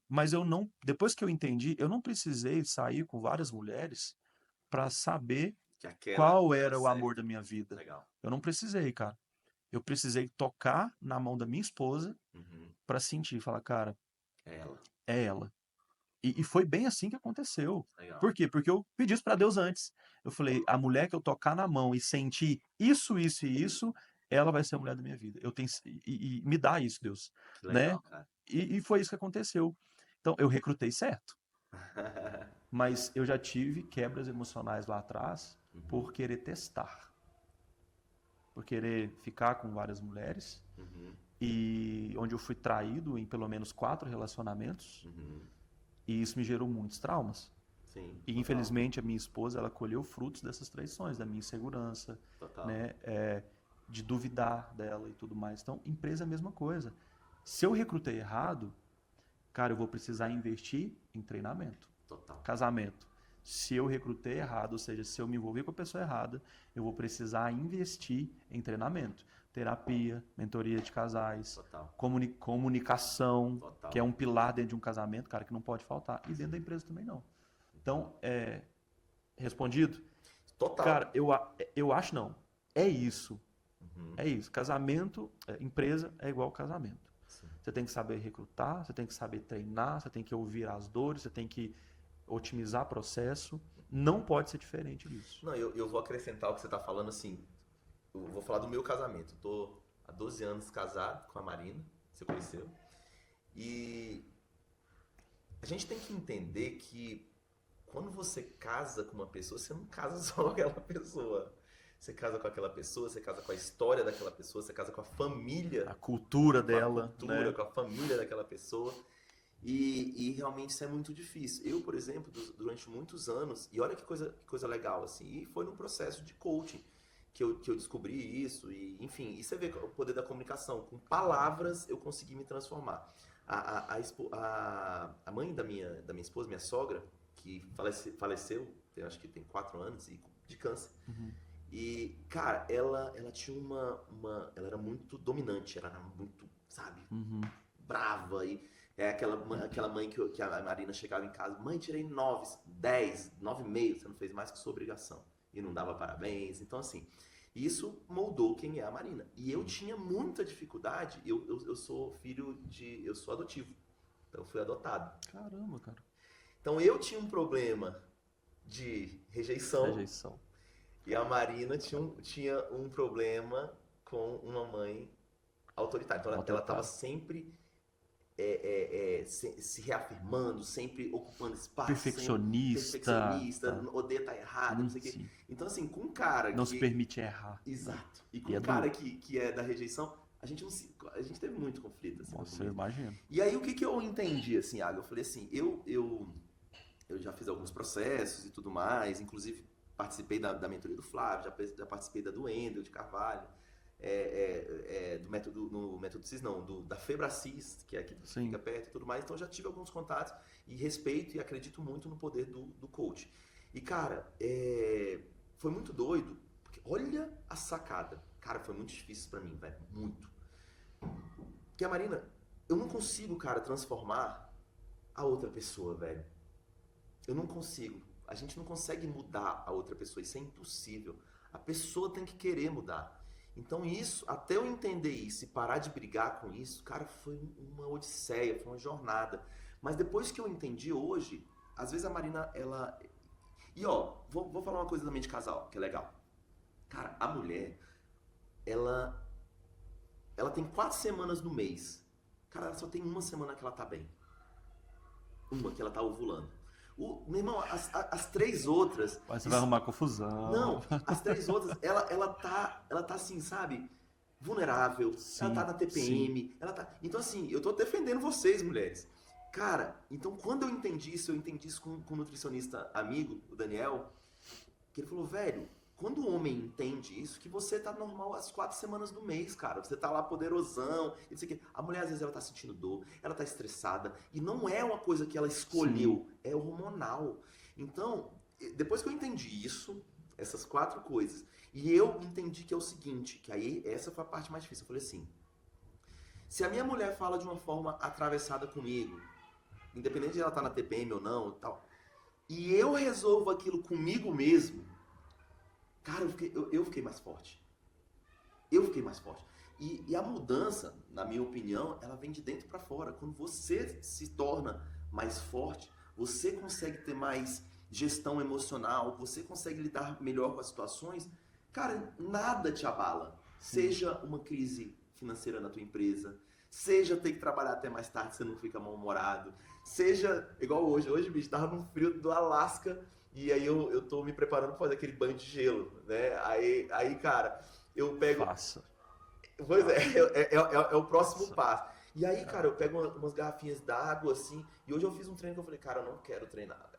Mas eu não, depois que eu entendi, eu não precisei sair com várias mulheres para saber qual era o amor da minha vida. Legal. Eu não precisei, cara. Eu precisei tocar na mão da minha esposa para sentir, falar, cara, é ela. E foi bem assim que aconteceu. Legal. Por quê? Porque eu pedi isso para Deus antes. Eu falei, a mulher que eu tocar na mão e sentir isso, isso e isso, ela vai ser a mulher da minha vida. Eu tenho e me dá isso, Deus, que legal, né? Cara. E foi isso que aconteceu. Então eu recrutei certo. Mas eu já tive quebras emocionais lá atrás por querer testar. Por querer ficar com várias mulheres. E onde eu fui traído em pelo menos 4 relacionamentos. E isso me gerou muitos traumas. Sim, e infelizmente a minha esposa, ela colheu frutos dessas traições, da minha insegurança, né? De duvidar dela e tudo mais. Então, empresa é a mesma coisa. Se eu recrutei errado, cara, eu vou precisar investir em treinamento. Total. Casamento. Se eu recrutei errado, ou seja, se eu me envolver com a pessoa errada, eu vou precisar investir em treinamento. Terapia, mentoria de casais, comunicação, que é um pilar dentro de um casamento, cara, que não pode faltar. E dentro da empresa também não. Então, respondido? Total. Cara, eu acho não. É isso. É isso. Casamento, empresa é igual casamento. Sim. Você tem que saber recrutar, você tem que saber treinar, você tem que ouvir as dores, você tem que otimizar processo. Não pode ser diferente disso. Não, eu vou acrescentar o que você está falando assim. Eu vou falar do meu casamento. Eu tô há 12 anos casado com a Marina, você conheceu. E a gente tem que entender que quando você casa com uma pessoa, você não casa só com aquela pessoa. Você casa com aquela pessoa, você casa com a história daquela pessoa, você casa com a família. A cultura dela. A cultura, né? Com a família daquela pessoa. E realmente isso é muito difícil. Eu, por exemplo, durante muitos anos, e olha que coisa legal, assim, e foi num processo de coaching que eu descobri isso, e enfim, e você vê o poder da comunicação. Com palavras eu consegui me transformar. A mãe da minha esposa, minha sogra, que faleceu, acho que tem 4 anos, de câncer. E, cara, ela tinha ela era muito dominante, ela era muito, sabe, brava. E é aquela mãe que a Marina chegava em casa, mãe, tirei 9, 10, 9,5, você não fez mais que sua obrigação. E não dava parabéns. Então, assim, isso moldou quem é a Marina. E eu tinha muita dificuldade, eu sou eu sou adotivo. Então, eu fui adotado. Caramba, cara. Então, eu tinha um problema de rejeição. E a Marina tinha um problema com uma mãe autoritária. Então, ela estava sempre se reafirmando, sempre ocupando espaço. Perfeccionista, odeia estar errado, não sei o quê. Então, assim, com um cara não se permite errar. Exato. E com um cara que é da rejeição, a gente teve muito conflito. Assim, nossa, eu imagino. E aí, o que eu entendi, assim, Água? Eu falei assim, eu já fiz alguns processos e tudo mais, inclusive participei da mentoria do Flávio, já participei da do Wendel de Carvalho, no método CIS, não, da Febracis, que é aqui que fica perto e tudo mais. Então já tive alguns contatos e respeito e acredito muito no poder do coach. E, cara, foi muito doido, porque olha a sacada. Cara, foi muito difícil pra mim, velho, muito. Porque a Marina, eu não consigo, cara, transformar a outra pessoa, velho. Eu não consigo. A gente não consegue mudar a outra pessoa, isso é impossível. A pessoa tem que querer mudar. Então isso, até eu entender isso e parar de brigar com isso, cara, foi uma odisseia, foi uma jornada. Mas depois que eu entendi hoje, às vezes a Marina, ela... E ó, vou falar uma coisa também de casal, que é legal. Cara, a mulher, ela, ela tem 4 semanas no mês. Cara, ela só tem uma semana que ela tá bem. Uma que ela tá ovulando. Meu irmão, as 3 outras. Mas você vai arrumar confusão. Não, as 3 outras, ela tá assim, sabe? Vulnerável, ela tá Sim, na TPM, ela tá. Então, assim, eu tô defendendo vocês, mulheres. Cara, então quando eu entendi isso com um nutricionista amigo, o Daniel, que ele falou, velho, quando o homem entende isso, que você tá normal as 4 semanas do mês, cara. Você tá lá poderosão, e não sei o quê. A mulher, às vezes, ela tá sentindo dor, ela tá estressada, e não é uma coisa que ela escolheu, é hormonal. Então, depois que eu entendi isso, essas 4 coisas, e eu entendi que é o seguinte, que aí essa foi a parte mais difícil. Eu falei assim, se a minha mulher fala de uma forma atravessada comigo, independente de ela estar na TPM ou não, tal, e eu resolvo aquilo comigo mesmo, cara, eu fiquei mais forte. Eu fiquei mais forte. E a mudança, na minha opinião, ela vem de dentro para fora. Quando você se torna mais forte, você consegue ter mais gestão emocional, você consegue lidar melhor com as situações, cara, nada te abala. Seja uma crise financeira na tua empresa, seja ter que trabalhar até mais tarde, você não fica mal-humorado, seja igual hoje. Hoje, bicho, tava no frio do Alasca e aí eu tô me preparando para fazer aquele banho de gelo, né? Aí cara, eu pego. Faça. Pois é o próximo passo. E aí, cara, eu pego umas garrafinhas d'água, assim, e hoje eu fiz um treino que eu falei, cara, eu não quero treinar, velho.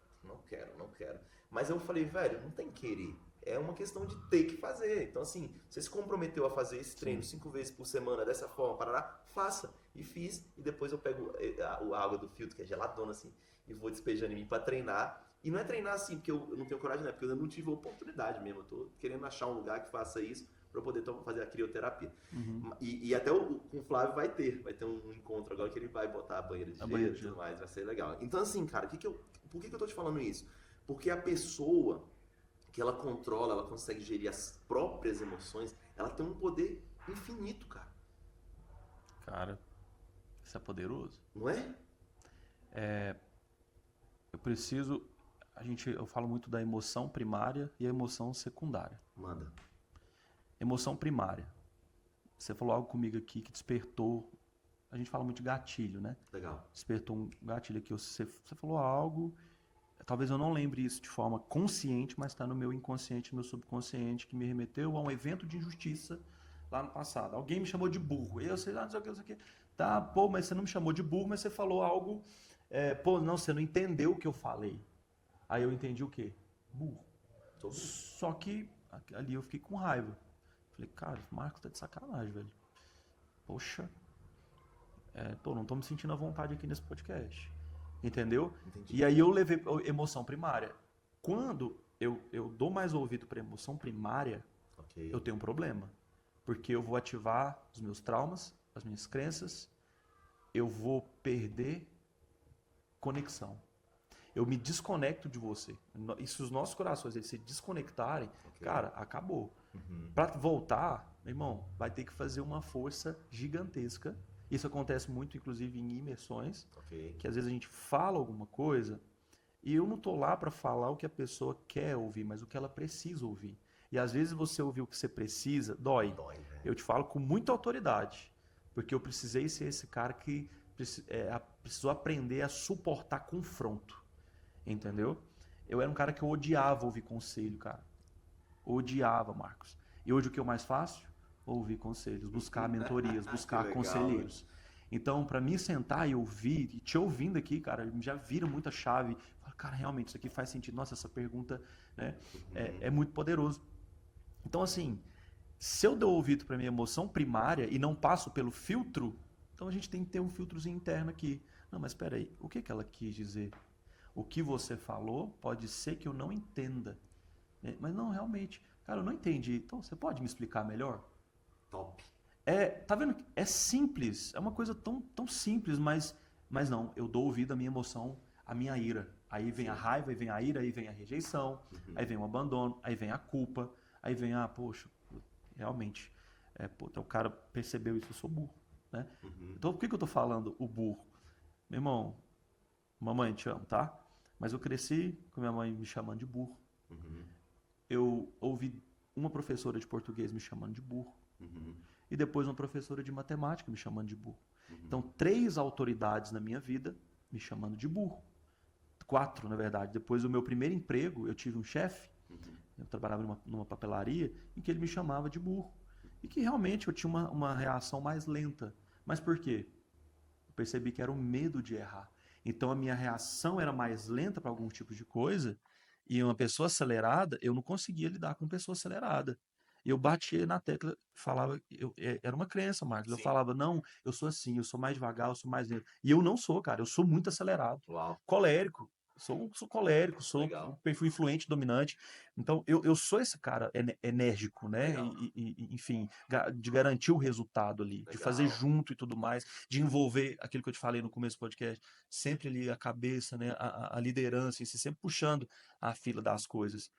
Não quero. Mas eu falei, velho, não tem querer. É uma questão de ter que fazer. Então, assim, você se comprometeu a fazer esse treino 5 vezes por semana, dessa forma, parará, faça. E fiz, e depois eu pego a água do filtro, que é geladona, assim, e vou despejando em mim pra treinar. E não é treinar assim, porque eu não tenho coragem, não, porque eu não tive a oportunidade mesmo. Eu tô querendo achar um lugar que faça isso para poder fazer a crioterapia. Uhum. E até com o Flávio vai ter um encontro agora que ele vai botar a banheira de gelo e tudo mais, vai ser legal. Então, assim, cara, por que eu tô te falando isso? Porque a pessoa que ela controla, ela consegue gerir as próprias emoções, ela tem um poder infinito, cara. Cara, isso é poderoso. Não é? Eu preciso. Eu falo muito da emoção primária e a emoção secundária. Manda. Emoção primária. Você falou algo comigo aqui que despertou. A gente fala muito de gatilho, né? Legal. Despertou um gatilho aqui. Você falou algo. Talvez eu não lembre isso de forma consciente, mas está no meu inconsciente, no meu subconsciente, que me remeteu a um evento de injustiça lá no passado. Alguém me chamou de burro. Eu sei lá, não sei o que, não sei o que. Tá, pô, mas você não me chamou de burro, mas você falou algo. Pô, não, você não entendeu o que eu falei. Aí eu entendi o quê? Burro. Só que ali eu fiquei com raiva. Falei, cara, o Marcos tá de sacanagem, velho. Poxa. Não tô me sentindo à vontade aqui nesse podcast. Entendeu? Entendi. E aí eu levei emoção primária. Quando eu dou mais ouvido para emoção primária, Okay. eu tenho um problema. Porque eu vou ativar os meus traumas, as minhas crenças, eu vou perder conexão. Eu me desconecto de você. E se os nossos corações eles se desconectarem, cara, acabou. Para voltar, meu irmão, vai ter que fazer uma força gigantesca. Isso acontece muito, inclusive, em imersões, que às vezes a gente fala alguma coisa e eu não tô lá para falar o que a pessoa quer ouvir, mas o que ela precisa ouvir. E às vezes você ouvir o que você precisa, dói. Eu te falo com muita autoridade, porque eu precisei ser esse cara que precisou aprender a suportar confronto. Entendeu? Eu era um cara que eu odiava ouvir conselho, cara. Odiava, Marcos. E hoje o que eu mais faço? Ouvir conselhos, buscar mentorias, buscar legal, conselheiros. Então, para mim sentar e ouvir, e te ouvindo aqui, cara, já vira muita chave. Fala, cara, realmente isso aqui faz sentido. Nossa, essa pergunta, né, é muito poderoso. Então, assim, se eu dou ouvido para minha emoção primária e não passo pelo filtro, então a gente tem que ter um filtrozinho interno aqui. Não, mas espera aí, o que ela quis dizer? O que você falou pode ser que eu não entenda. Mas não, realmente. Cara, eu não entendi. Então, você pode me explicar melhor? Top. Tá vendo? É simples. É uma coisa tão simples, mas não. Eu dou ouvido à minha emoção, à minha ira. Aí vem a raiva, aí vem a ira, aí vem a rejeição, aí vem o abandono, aí vem a culpa, aí vem poxa, realmente. Então o cara percebeu isso, eu sou burro. Né? Então, por que eu tô falando o burro? Meu irmão, mamãe, te amo, tá? Mas eu cresci com minha mãe me chamando de burro. Eu ouvi uma professora de português me chamando de burro. Uhum. E depois uma professora de matemática me chamando de burro. Uhum. Então, 3 autoridades na minha vida me chamando de burro. 4, na verdade. Depois do meu primeiro emprego, eu tive um chefe, Uhum. eu trabalhava numa papelaria, em que ele me chamava de burro. E que realmente eu tinha uma reação mais lenta. Mas por quê? Eu percebi que era o medo de errar. Então a minha reação era mais lenta para algum tipo de coisa, e uma pessoa acelerada, eu não conseguia lidar com pessoa acelerada. Eu batia na tecla, falava, era uma crença, Marcos. Eu Sim. falava, não, eu sou assim, eu sou mais devagar, eu sou mais lento. E eu não sou, cara, eu sou muito acelerado. Uau. Colérico. Sou colérico, sou Legal. perfil influente, dominante. Então, eu sou esse cara enérgico, né? Legal. Enfim, de garantir o resultado ali, de fazer Legal. junto e tudo mais, de envolver aquilo que eu te falei no começo do podcast, sempre ali a cabeça, né? A liderança, em si, sempre puxando a fila das coisas.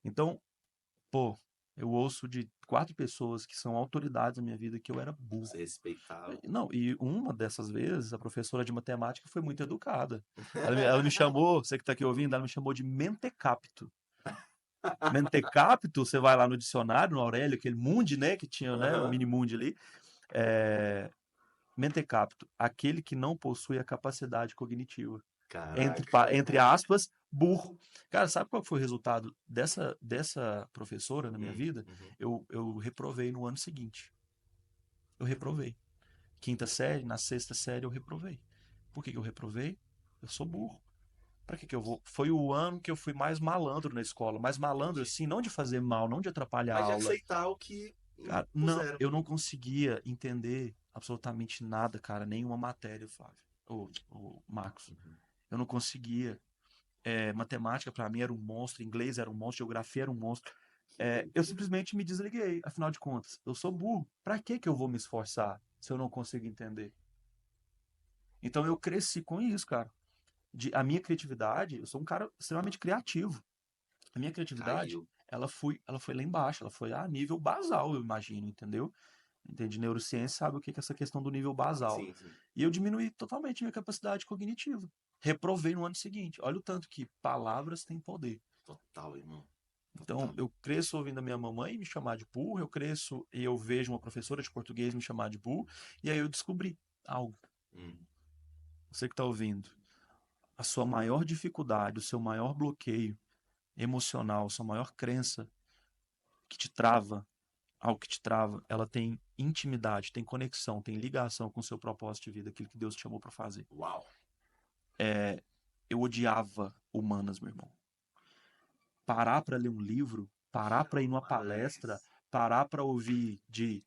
Então, pô, eu ouço de 4 pessoas que são autoridades na minha vida que eu era burro. Você respeitava. Não, e uma dessas vezes, a professora de matemática foi muito educada. Ela me chamou, você que está aqui ouvindo, ela me chamou de mentecapto. Mentecapto, você vai lá no dicionário, no Aurélio, aquele mundi, né, que tinha, né, o Aham. mini mundi ali. É, mentecapto, aquele que não possui a capacidade cognitiva. Caraca. Entre aspas, burro. Cara, sabe qual foi o resultado dessa professora na minha vida? Uhum. Eu reprovei no ano seguinte. Eu reprovei. Quinta série, na sexta série eu reprovei. Por que que eu reprovei? Eu sou burro. Pra que que eu vou? Foi o ano que eu fui mais malandro na escola. Mais malandro, Entendi. assim, não de fazer mal, não de atrapalhar a Mas de aula. aceitar o que Cara, não, impuseram. eu não conseguia entender absolutamente nada, cara, nenhuma matéria, Flávio. Ô, Marcos. Uhum. Eu não conseguia. Matemática para mim era um monstro, inglês era um monstro, geografia era um monstro. Eu simplesmente me desliguei, afinal de contas. Eu sou burro. Para que eu vou me esforçar se eu não consigo entender? Então eu cresci com isso, cara. A minha criatividade, eu sou um cara extremamente criativo. A minha criatividade, Caiu. ela foi lá embaixo, ela foi a nível basal, eu imagino, entendeu? Entende? Neurociência sabe o que é essa questão do nível basal. Sim, sim. E eu diminuí totalmente minha capacidade cognitiva. Reprovei no ano seguinte. Olha o tanto que palavras têm poder. Total, irmão. Então, Total. eu cresço ouvindo a minha mamãe me chamar de burro, eu cresço e eu vejo uma professora de português me chamar de burro, e aí eu descobri algo. Hum. Você que está ouvindo, a sua maior dificuldade, o seu maior bloqueio emocional, a sua maior crença que te trava, algo que te trava, ela tem intimidade, tem conexão, tem ligação com o seu propósito de vida, aquilo que Deus te chamou para fazer. Uau. Eu odiava humanas, meu irmão. Parar para ler um livro, parar para ir numa palestra, Mas. parar para ouvir de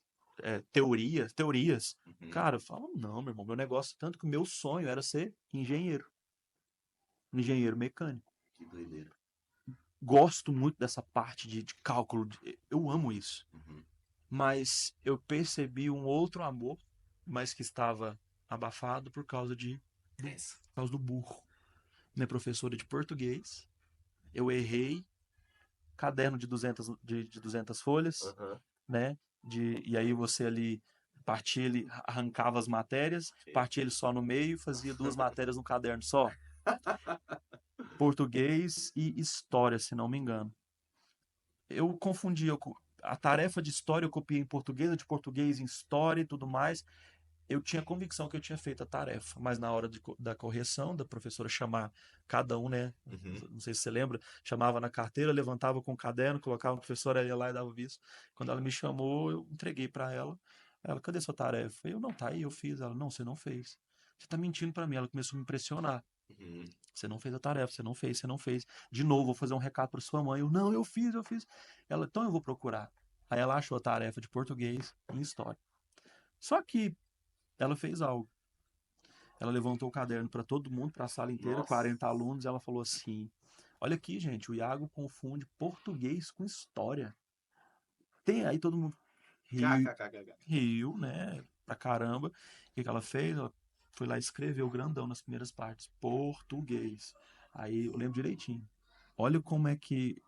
teorias. Uhum. Cara, eu falo, não, meu irmão, meu negócio, tanto que o meu sonho era ser engenheiro mecânico. Que doideira. Gosto muito dessa parte de cálculo, eu amo isso. Uhum. Mas eu percebi um outro amor, mas que estava abafado Crença. por causa do burro. Minha professora de português, eu errei, caderno de 200 folhas, Aham. né? E aí você ali partia ele, arrancava as matérias, Ok. partia ele só no meio, fazia 2 matérias no caderno só. Português e história, se não me engano. Eu confundi, a tarefa de história eu copiei em português, a de português em história e tudo mais. Eu tinha convicção que eu tinha feito a tarefa, mas na hora da correção, da professora chamar cada um, né? Uhum. Não sei se você lembra, chamava na carteira, levantava com o caderno, colocava a professora ia lá e dava o visto. Quando ela me chamou, eu entreguei para ela. Ela, cadê sua tarefa? Eu, não, tá aí, eu fiz. Ela, não, você não fez. Você tá mentindo para mim. Ela começou a me impressionar. Uhum. Você não fez a tarefa, você não fez, você não fez. De novo, vou fazer um recado para sua mãe. Eu, não, eu fiz, eu fiz. Ela, então eu vou procurar. Aí ela achou a tarefa de português e história. Só que ela fez algo. Ela levantou o caderno para todo mundo, para a sala inteira, Nossa. 40 alunos, e ela falou assim: olha aqui, gente, o Iago confunde português com história. Tem aí todo mundo riu, KKKKK. riu, né? Pra caramba. O que que ela fez? Ela foi lá e escreveu grandão nas primeiras partes: português. Aí eu lembro direitinho. Olha como é que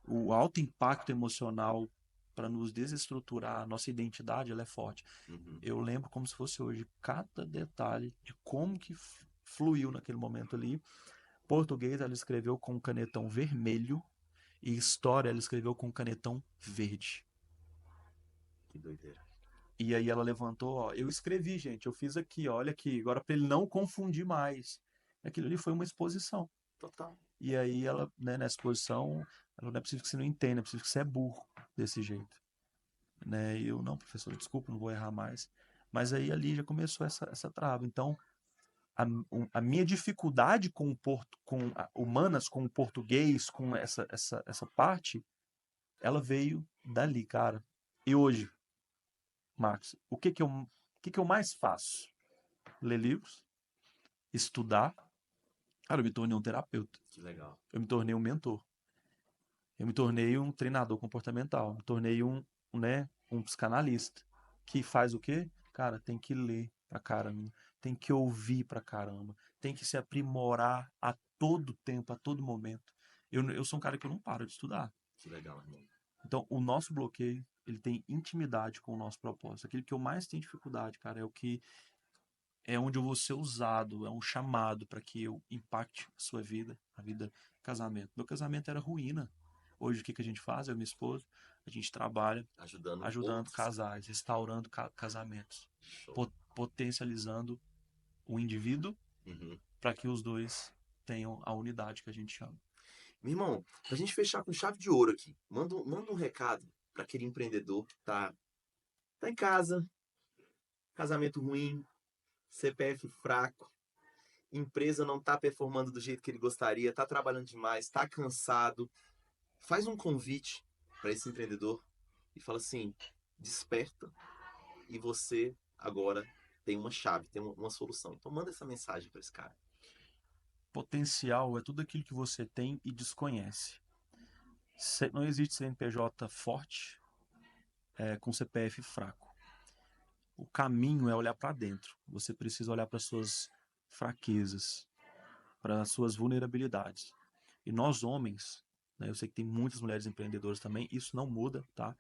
o alto impacto emocional para nos desestruturar, a nossa identidade, ela é forte. Uhum. Eu lembro como se fosse hoje cada detalhe de como que fluiu naquele momento ali. Português ela escreveu com um canetão vermelho e história ela escreveu com um canetão verde. Que doideira. E aí ela levantou, ó, eu escrevi, gente, eu fiz aqui, olha aqui, agora para ele não confundir mais. Aquilo ali foi uma exposição. Total. E aí ela, né, nessa exposição, ela não é possível que você não entenda, é possível que você é burro desse jeito. Né? E eu, não, professor, desculpa, não vou errar mais. Mas aí ali já começou essa trava. Então, a minha dificuldade com o humanas, com o português, com essa parte, ela veio dali, cara. E hoje, Marcos, o que que eu mais faço? Ler livros, estudar. Cara, eu me tornei um terapeuta. Que legal. Eu me tornei um mentor. Eu me tornei um treinador comportamental. Me tornei um psicanalista. Que faz o quê? Cara, tem que ler pra caramba. Tem que ouvir pra caramba. Tem que se aprimorar a todo tempo, a todo momento. Eu sou um cara que eu não paro de estudar. Que legal, irmão. Então, o nosso bloqueio, ele tem intimidade com o nosso propósito. Aquilo que eu mais tenho dificuldade, cara, é onde eu vou ser usado, é um chamado para que eu impacte a sua vida, a vida casamento. Meu casamento era ruína. Hoje o que a gente faz? Eu e minha esposa, a gente trabalha Ajudando ajudando outros. casais, restaurando casamentos, Show. potencializando o indivíduo Uhum. para que os dois tenham a unidade que a gente chama. Meu irmão, pra gente fechar com chave de ouro aqui, manda um recado para aquele empreendedor que tá em casa, casamento ruim, CPF fraco, empresa não tá performando do jeito que ele gostaria, tá trabalhando demais, tá cansado. Faz um convite para esse empreendedor e fala assim: desperta e você agora tem uma chave, tem uma solução. Então manda essa mensagem para esse cara. Potencial é tudo aquilo que você tem e desconhece. Não existe CNPJ forte com CPF fraco. O caminho é olhar para dentro. Você precisa olhar para suas fraquezas, para as suas vulnerabilidades. E nós homens, né, eu sei que tem muitas mulheres empreendedoras também, isso não muda, tá?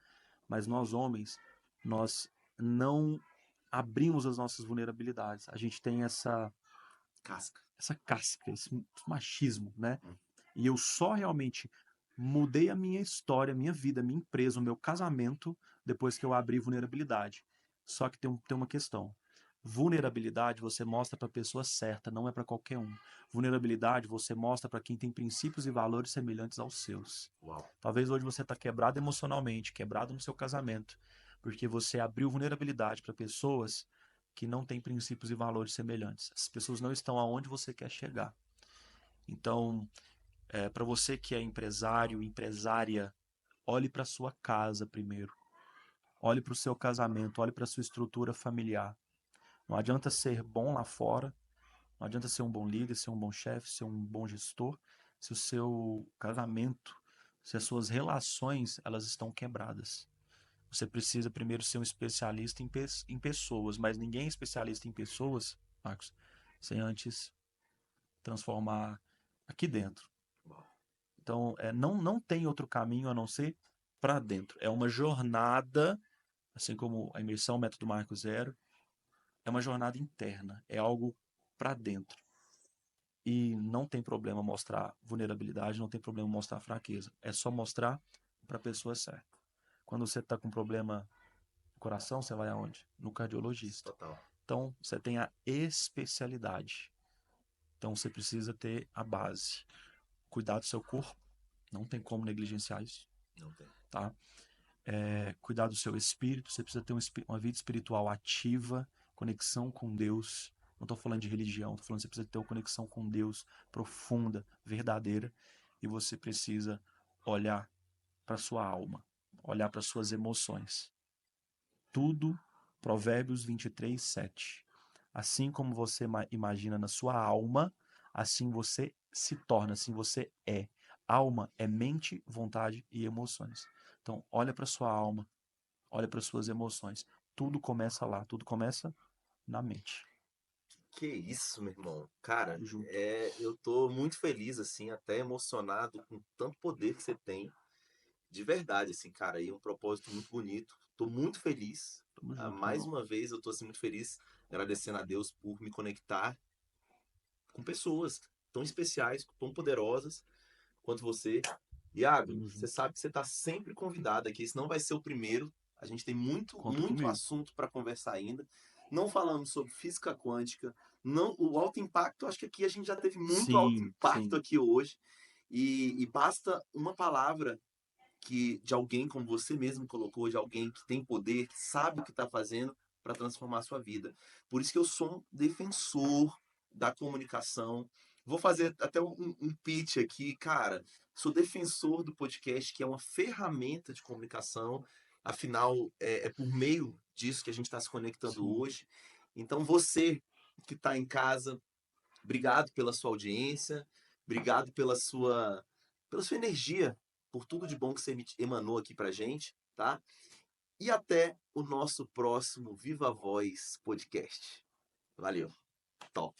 Mas nós homens, nós não abrimos as nossas vulnerabilidades. A gente tem Casca. essa casca, esse machismo, né? Hum. E eu só realmente mudei a minha história, a minha vida, a minha empresa, o meu casamento, depois que eu abri vulnerabilidade. Só que tem uma questão. Vulnerabilidade você mostra para a pessoa certa, não é para qualquer um. Vulnerabilidade você mostra para quem tem princípios e valores semelhantes aos seus. Uau. Talvez hoje você está quebrado emocionalmente, quebrado no seu casamento, porque você abriu vulnerabilidade para pessoas que não têm princípios e valores semelhantes. As pessoas não estão aonde você quer chegar. Então, para você que é empresário, empresária, olhe para sua casa primeiro. Olhe para o seu casamento, olhe para a sua estrutura familiar. Não adianta ser bom lá fora, não adianta ser um bom líder, ser um bom chefe, ser um bom gestor, se o seu casamento, se as suas relações, elas estão quebradas. Você precisa primeiro ser um especialista em pessoas, mas ninguém é especialista em pessoas, Marcos, sem antes transformar aqui dentro. Uau. Então, não tem outro caminho a não ser para dentro. É uma jornada, assim como a imersão, o método Marco Zero, é uma jornada interna, é algo para dentro. E não tem problema mostrar vulnerabilidade, não tem problema mostrar fraqueza. É só mostrar para a pessoa certa. Quando você está com problema no coração, você vai aonde? No cardiologista. Total. Então, você tem a especialidade. Então, você precisa ter a base. Cuidar do seu corpo, não tem como negligenciar isso. Não tem. Tá? Cuidar do seu espírito, você precisa ter uma vida espiritual ativa, conexão com Deus. Não estou falando de religião, estou falando que você precisa ter uma conexão com Deus profunda, verdadeira, e você precisa olhar para sua alma, olhar para suas emoções. Tudo, Provérbios 23, 7. Assim como você imagina na sua alma, assim você se torna, assim você é. Alma é mente, vontade e emoções. Então, olha para sua alma, olha para suas emoções. Tudo começa lá, tudo começa na mente. Que isso, meu irmão. Cara, Tudo junto. eu tô muito feliz, assim, até emocionado com tanto poder que você tem. De verdade, assim, cara, e um propósito muito bonito. Tô muito feliz. Tamo junto, Mais irmão. uma vez, eu tô assim, muito feliz, agradecendo a Deus por me conectar com pessoas tão especiais, tão poderosas quanto você. Iago, Tamo você junto. sabe que você tá sempre convidado aqui, esse não vai ser o primeiro. A gente tem muito, Conta muito comigo. assunto para conversar ainda. Não falamos sobre física quântica, não, o alto impacto, acho que aqui a gente já teve muito alto Sim, impacto sim. aqui hoje. E basta uma palavra que de alguém, como você mesmo colocou, de alguém que tem poder, que sabe o que está fazendo para transformar a sua vida. Por isso que eu sou um defensor da comunicação. Vou fazer até um pitch aqui, cara. Sou defensor do podcast, que é uma ferramenta de comunicação. Afinal, é por meio disso que a gente está se conectando Sim. hoje. Então, você que está em casa, obrigado pela sua audiência, obrigado pela sua energia, por tudo de bom que você emanou aqui pra gente, tá? E até o nosso próximo Viva Voz podcast. Valeu. Top.